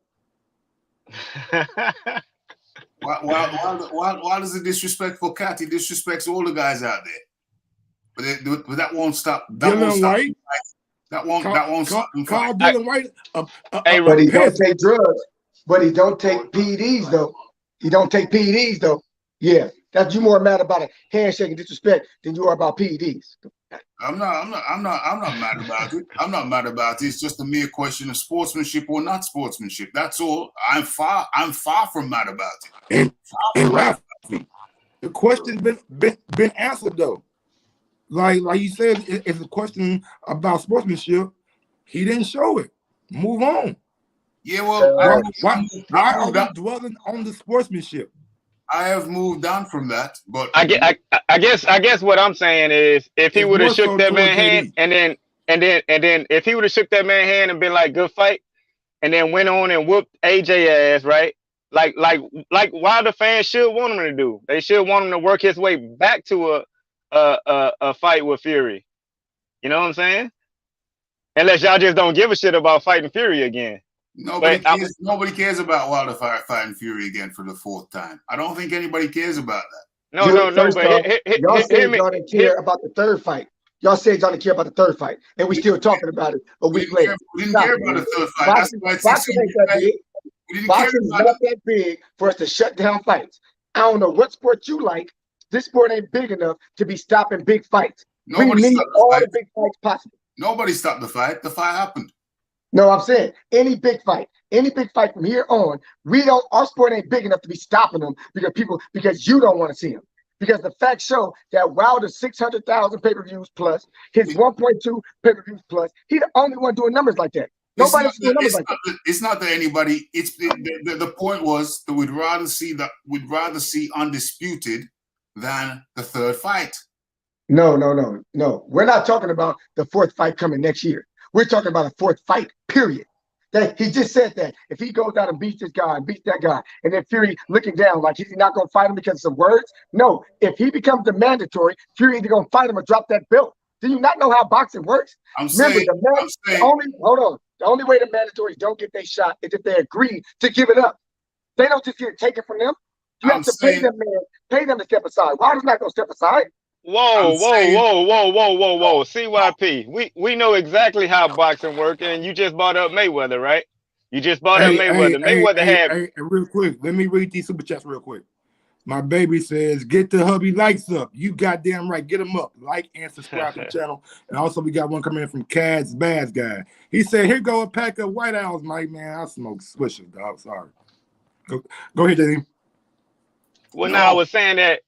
Wilder's a disrespectful cat. He disrespects all the guys out there. But that won't stop. That won't stop. That won't stop. Carl Dylan White. But he don't take drugs. But he don't take PEDs though. He don't take PEDs though. Yeah, that's you more mad about a handshake and disrespect than you are about PEDs. I'm not mad about it. I'm not mad about it. It's just a mere question of sportsmanship or not sportsmanship. That's all. I'm far from mad about it. And Rafi, the question's been answered though. Like you said, it's a question about sportsmanship. He didn't show it. Move on. Yeah, well, why are we dwelling on the sportsmanship? I have moved on from that, but I guess what I'm saying is if he would have shook that man's hand and then if he would have shook that man's hand and been like good fight and then went on and whooped AJ ass, right? Like why the fans should want him to do. They should want him to work his way back to a fight with Fury. You know what I'm saying? Unless y'all just don't give a shit about fighting Fury again. Nobody cares about Wilder fighting Fury again for the 4th time. I don't think anybody cares about that. No. But y'all said y'all didn't care about the 3rd fight. Y'all said y'all didn't care about the 3rd fight, and we still talking about it a week later. We didn't care about the 3rd fight. Boxing ain't that big. Boxing is not that big for us to shut down fights. I don't know what sport you like. This sport ain't big enough to be stopping big fights. We need all the big fights possible. Nobody stopped the fight. The fight happened. No, I'm saying any big fight from here on, our sport ain't big enough to be stopping them because you don't want to see them. Because the facts show that Wilder's 600,000 pay-per-views plus, his 1.2 pay-per-views plus, he's the only one doing numbers like that. Nobody's doing numbers like that. It's not that anybody. It's the point was that we'd rather see undisputed than the 3rd fight. No. We're not talking about the 4th fight coming next year. We're talking about a 4th fight, period. He just said that if he goes out and beats this guy and beats that guy, and then Fury looking down like he's not going to fight him because of some words. No, if he becomes the mandatory, Fury either going to fight him or drop that belt. Do you not know how boxing works? The only way the mandatories don't get their shot is if they agree to give it up. They don't just get it taken from them. You have to pay them to step aside. Wilder's not going to step aside. Whoa. CYP. We know exactly how boxing works, and you just brought up Mayweather, right? You just brought up Mayweather. Mayweather had real quick. Let me read these super chats real quick. My baby says, get the hubby likes up. You goddamn right. Get them up. Like and subscribe to the channel. And also, we got one coming in from Cad's Bass Guy. He said, here go a pack of White Owls, Mike. Man, I smoke swishers, dog. Sorry. Go ahead, Danny. Well, no, I was saying that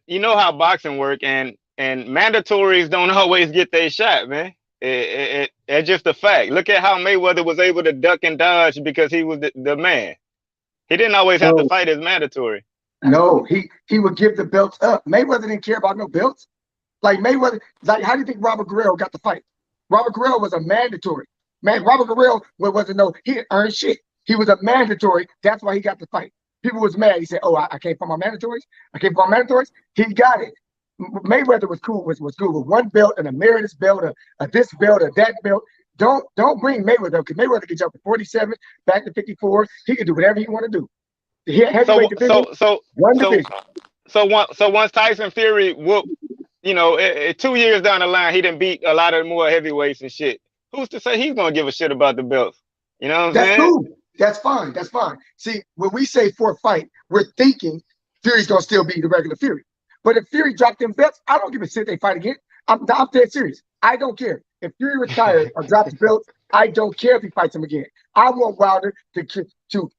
you know how boxing work, and mandatories don't always get their shot, man. It's just a fact. Look at how Mayweather was able to duck and dodge because he was the man. He didn't always have to fight his mandatory. No, he would give the belts up. Mayweather didn't care about no belts. Like Mayweather, how do you think Robert Guerrero got the fight? Robert Guerrero was a mandatory. Man, Robert Guerrero he didn't earn shit. He was a mandatory. That's why he got the fight. People was mad. He said, "Oh, I can't fight my mandatories. He got it. Mayweather was cool. Was cool with one belt, and a Emeritus belt, a this belt, a that belt. Don't bring Mayweather because Mayweather can jump to 47, back to 54. He can do whatever he want to do. So once Tyson Fury whooped, 2 years down the line, he didn't beat a lot of more heavyweights and shit. Who's to say he's gonna give a shit about the belts? You know what I'm saying? That's cool. That's fine. See, when we say 4th fight, we're thinking Fury's gonna still be the regular Fury. But if Fury dropped them belts, I don't give a shit they fight again. I'm dead serious. I don't care. If Fury retires or drops belts, I don't care if he fights him again. I want Wilder to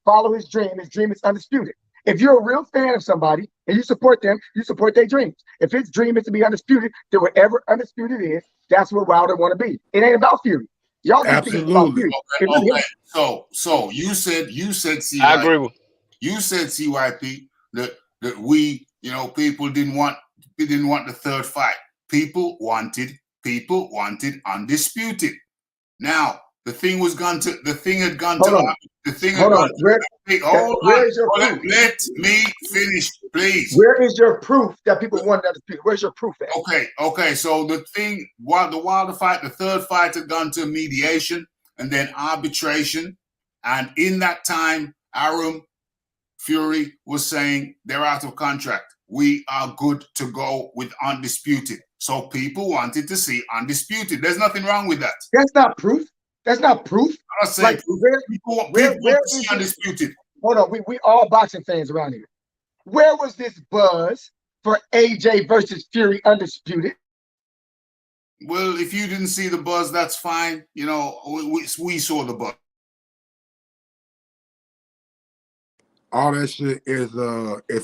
follow his dream. His dream is undisputed. If you're a real fan of somebody and you support them, you support their dreams. If his dream is to be undisputed, then whatever undisputed is, that's what Wilder want to be. It ain't about Fury. Y'all can speak about Absolutely. Fury. Okay, It really okay. helps. So you said I CYP. agree with. You said CYP that we, people didn't want the third fight. People wanted undisputed. Now the thing had gone to Hold on. the thing had Hold gone on. to hold Where on. is your proof? Let me finish, please. Where is your proof that people wanted undisputed? Where's your proof at? Okay. So the Wilder fight, the third fight had gone to mediation and then arbitration, and in that time, Arum Fury was saying they're out of contract. We are good to go with undisputed. So people wanted to see undisputed. There's nothing wrong with that. That's not proof. That's not proof. I'm not saying Like, proof. People want where to see is it? undisputed. Hold on. We all boxing fans around here. Where was this buzz for AJ versus Fury undisputed? Well, if you didn't see the buzz, that's fine. We saw the buzz. All that shit is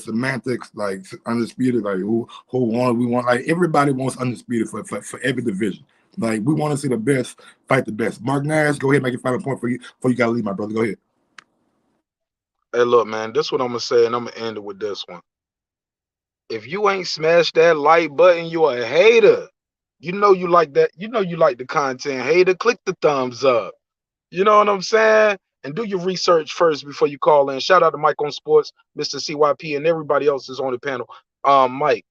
semantics, like undisputed, like who won, we want, like everybody wants undisputed for every division. Like we want to see the best fight the best. Mark Nash, go ahead and make a final point for you before you gotta leave, my brother. Go ahead. Hey, look, man, this is what I'm gonna say, and I'm gonna end it with this one. If you ain't smashed that like button, you a hater. You know you like that. You know you like the content. Hater, click the thumbs up. You know what I'm saying? And do your research first before you call in. Shout out to Mike on Sports, Mr. CYP, and everybody else is on the panel. Mike,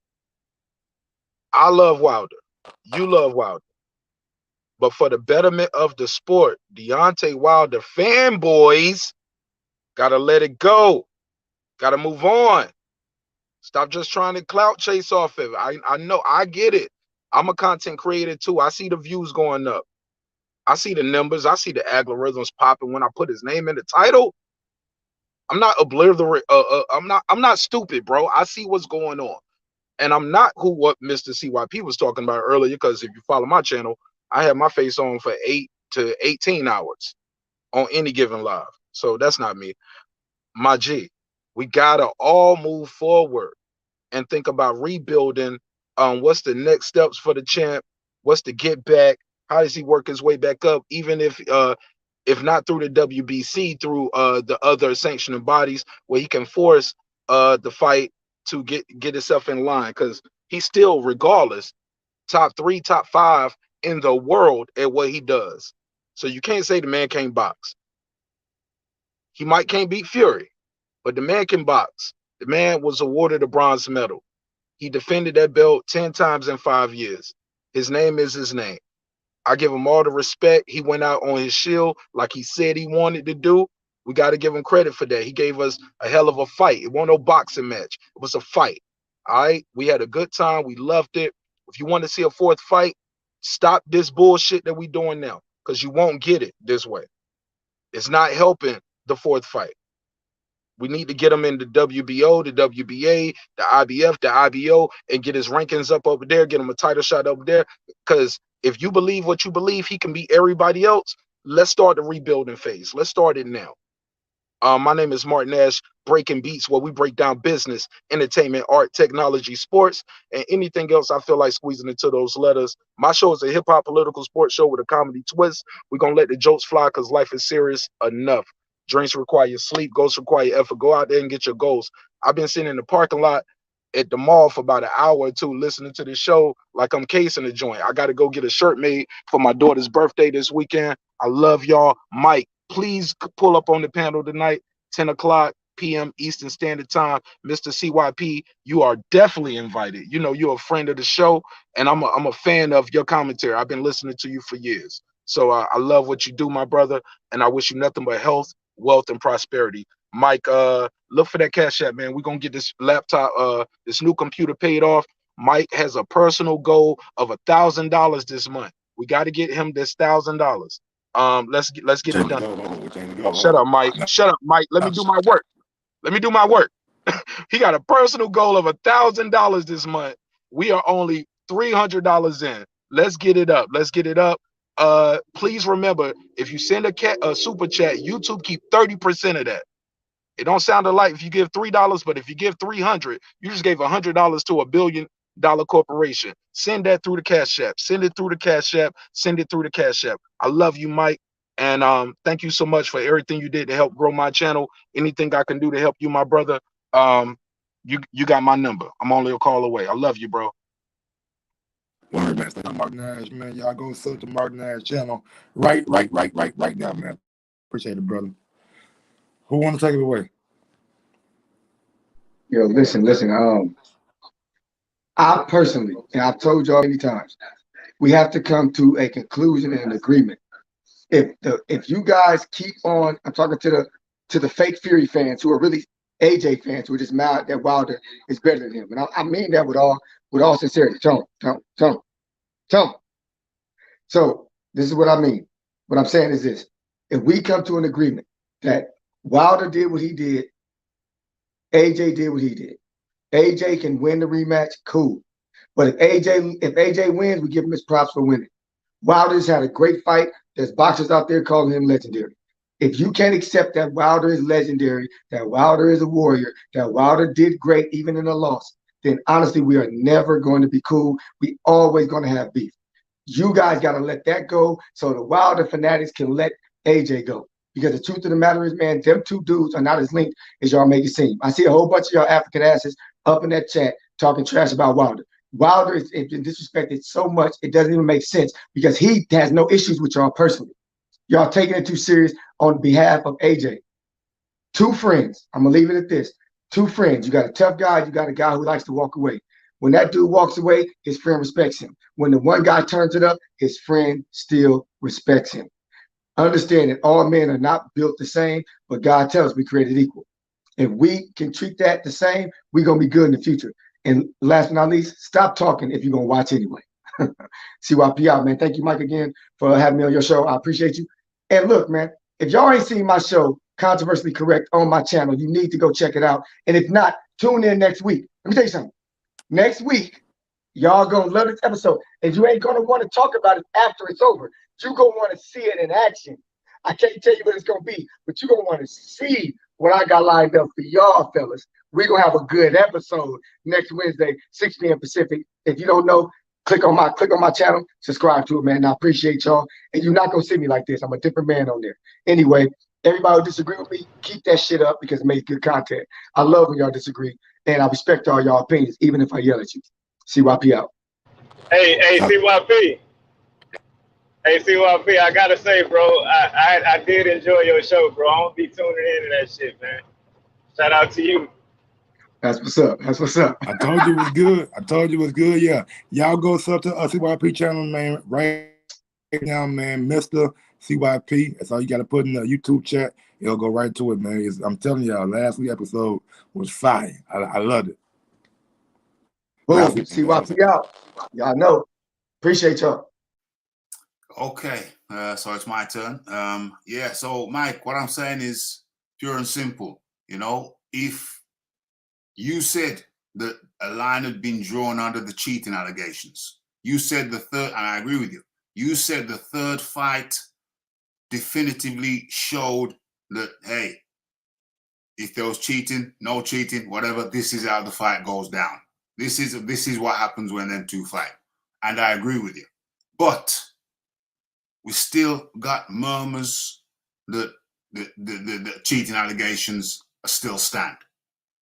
I love Wilder. You love Wilder. But for the betterment of the sport, Deontay Wilder fanboys gotta let it go. Gotta move on. Stop just trying to clout chase off of it. I know, I get it. I'm a content creator too. I see the views going up. I see the numbers. I see the algorithms popping when I put his name in the title. I'm not oblivious. I'm not stupid, bro. I see what's going on, and I'm not what Mr. CYP was talking about earlier. Because if you follow my channel, I have my face on for 8 to 18 hours on any given live. So that's not me. My G, we gotta all move forward and think about rebuilding. What's the next steps for the champ? What's the get back? How does he work his way back up? Even if not through the WBC, through the other sanctioning bodies, where he can force the fight to get himself in line, because he's still, regardless, top 3, top 5 in the world at what he does. So you can't say the man can't box. He might can't beat Fury, but the man can box. The man was awarded a bronze medal. He defended that belt 10 times in 5 years. His name is his name. I give him all the respect. He went out on his shield like he said he wanted to do. We got to give him credit for that. He gave us a hell of a fight. It wasn't no boxing match. It was a fight. All right? We had a good time. We loved it. If you want to see a 4th fight, stop this bullshit that we doing now, because you won't get it this way. It's not helping the 4th fight. We need to get him in the WBO, the WBA, the IBF, the IBO, and get his rankings up over there, get him a title shot over there. Because if you believe what you believe, he can beat everybody else. Let's start the rebuilding phase. Let's start it now. My name is Martin Nash, Breaking Beats, where we break down business, entertainment, art, technology, sports, and anything else I feel like squeezing into those letters. My show is a hip-hop political sports show with a comedy twist. We're going to let the jokes fly because life is serious enough. Drinks require sleep. Goals require effort. Go out there and get your goals. I've been sitting in the parking lot at the mall for about an hour or two listening to this show like I'm casing the joint. I got to go get a shirt made for my daughter's birthday this weekend. I love y'all. Mike, please pull up on the panel tonight, 10 o'clock p.m. Eastern Standard Time. Mr. CYP, you are definitely invited. You know, you're a friend of the show, and I'm a fan of your commentary. I've been listening to you for years. So I love what you do, my brother, and I wish you nothing but health, wealth, and prosperity. Mike, look for that Cashapp, man. We're going to get this laptop, this new computer paid off. Mike has a personal goal of $1,000 this month. We got to get him this $1,000. Let's get it done. Shut up, Mike. Shut up, Mike. Let me do my work. Let me do my work. He got a personal goal of $1,000 this month. We are only $300 in. Let's get it up. Let's get it up. Please remember, if you send a super chat, YouTube keep 30% of that. It don't sound alike if you give $3, but if you give 300, you just gave $100 to a corporation. Send that through the Cash App. Send it through the Cash App. Send it through the Cash App. I love you, Mike. And thank you so much for everything you did to help grow my channel. Anything I can do to help you, my brother, you got my number. I'm only a call away. I love you, bro. Word, man. Mark Nash, man. Y'all go sub to Mark Nash channel right now, man. Appreciate it, brother. Who want to take it away? Yo, listen. I personally, and I've told y'all many times, we have to come to a conclusion and an agreement. If you guys keep on, I'm talking to the fake Fury fans who are really AJ fans who are just mad that Wilder is better than him, and I mean that with all sincerity. Tone. So this is what I mean. What I'm saying is this: if we come to an agreement that Wilder did what he did, AJ did what he did, AJ can win the rematch, cool. But if AJ wins, we give him his props for winning. Wilder's had a great fight. There's boxers out there calling him legendary. If you can't accept that Wilder is legendary, that Wilder is a warrior, that Wilder did great even in a loss, then honestly, we are never going to be cool. We always going to have beef. You guys got to let that go so the Wilder fanatics can let AJ go. Because the truth of the matter is, man, them two dudes are not as linked as y'all make it seem. I see a whole bunch of y'all African asses up in that chat talking trash about Wilder. Wilder is been disrespected so much, it doesn't even make sense because he has no issues with y'all personally. Y'all taking it too serious on behalf of AJ. Two friends, I'm going to leave it at this. Two friends. You got a tough guy, you got a guy who likes to walk away. When that dude walks away, his friend respects him. When the one guy turns it up, his friend still respects him. Understand that all men are not built the same, but God tells us we created equal. If we can treat that the same, we're going to be good in the future. And last but not least, stop talking if you're going to watch anyway. CYP out, man. Thank you, Mike, again for having me on your show. I appreciate you. And look, man, if y'all ain't seen my show, Controversially Correct, on my channel, you need to go check it out. And if not, tune in next week. Let me tell you something. Next week, y'all going to love this episode. And you ain't going to want to talk about it after it's over. You're going to want to see it in action. I can't tell you what it's going to be, but you're going to want to see what I got lined up for y'all, fellas. We're going to have a good episode next Wednesday, 6 p.m. Pacific. If you don't know, click on my channel, subscribe to it, man. I appreciate y'all. And you're not going to see me like this. I'm a different man on there. Anyway, everybody who disagree with me, keep that shit up because it makes good content. I love when y'all disagree, and I respect all y'all opinions, even if I yell at you. CYP out. Hey, CYP. Hey, CYP, I gotta say, bro, I did enjoy your show, bro. I'm gonna be tuning into that shit, man. Shout out to you. That's what's up. That's what's up. I told you it was good. I told you it was good. Yeah. Y'all go sub to CYP channel, man, right now, man. Mr. CYP. That's all you got to put in the YouTube chat. It'll go right to it, man. I'm telling y'all, last week's episode was fire. I loved it. Boom. CYP out. Y'all know. Appreciate y'all. Okay, so it's my turn. Yeah, so Mike, what I'm saying is pure and simple. You know, if you said that a line had been drawn under the cheating allegations, you said the third, and I agree with you, you said the third fight definitively showed that, hey, if there was cheating, no cheating, whatever, this is how the fight goes down. This is what happens when them two fight. And I agree with you. But we still got murmurs that the cheating allegations still stand.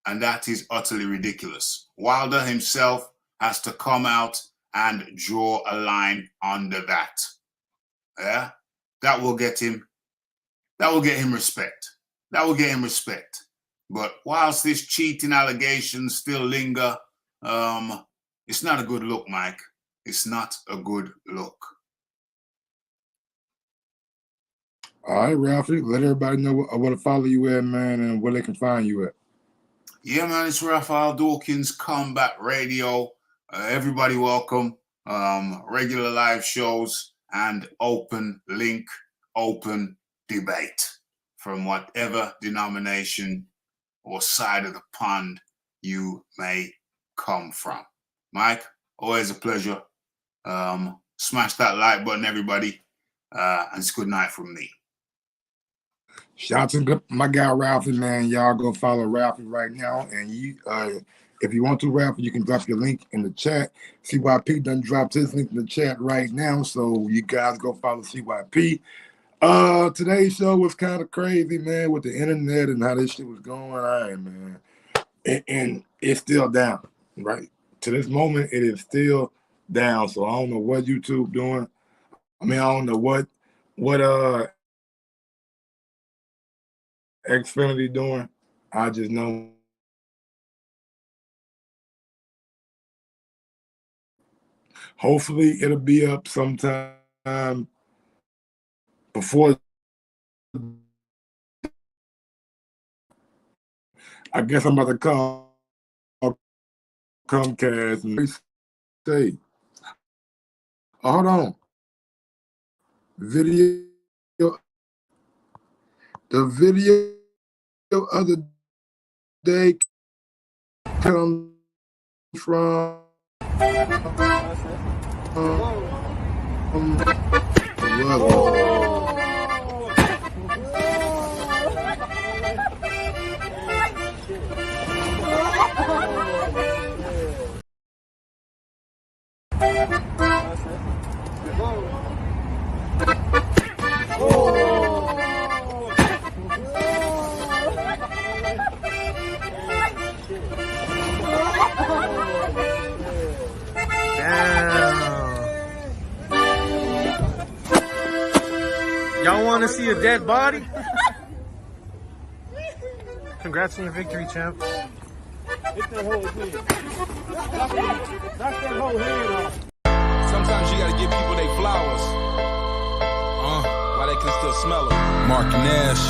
And that is utterly ridiculous. Wilder himself has to come out and draw a line under that. Yeah? That will get him respect. That will get him respect. But whilst this cheating allegations still linger, it's not a good look, Mike. It's not a good look. All right, Ralphie, let everybody know where to follow you at, man, and where they can find you at. Yeah, man, it's Raphael Dawkins, Combat Radio. Everybody welcome. Regular live shows and open link, open debate from whatever denomination or side of the pond you may come from. Mike, always a pleasure. Smash that like button, everybody. And it's good night from me. Shout out to my guy Ralphie, man. Y'all go follow Ralphie right now, and you If you want to, Ralph, you can drop your link in the chat. CYP done dropped his link in the chat right now, so you guys go follow CYP. Today's show was kind of crazy, man, with the internet and how this shit was going on, man. And it's still down, right? To this moment, it is still down. So I don't know what YouTube doing. I mean, I don't know what Xfinity doing. I just know hopefully it'll be up sometime before. I guess I'm about to call Comcast and say, hold on. The video other day comes from Y'all want to see a dead body? Congrats on your victory, champ. Sometimes you gotta give people their flowers. While they can still smell them. Mark Nash.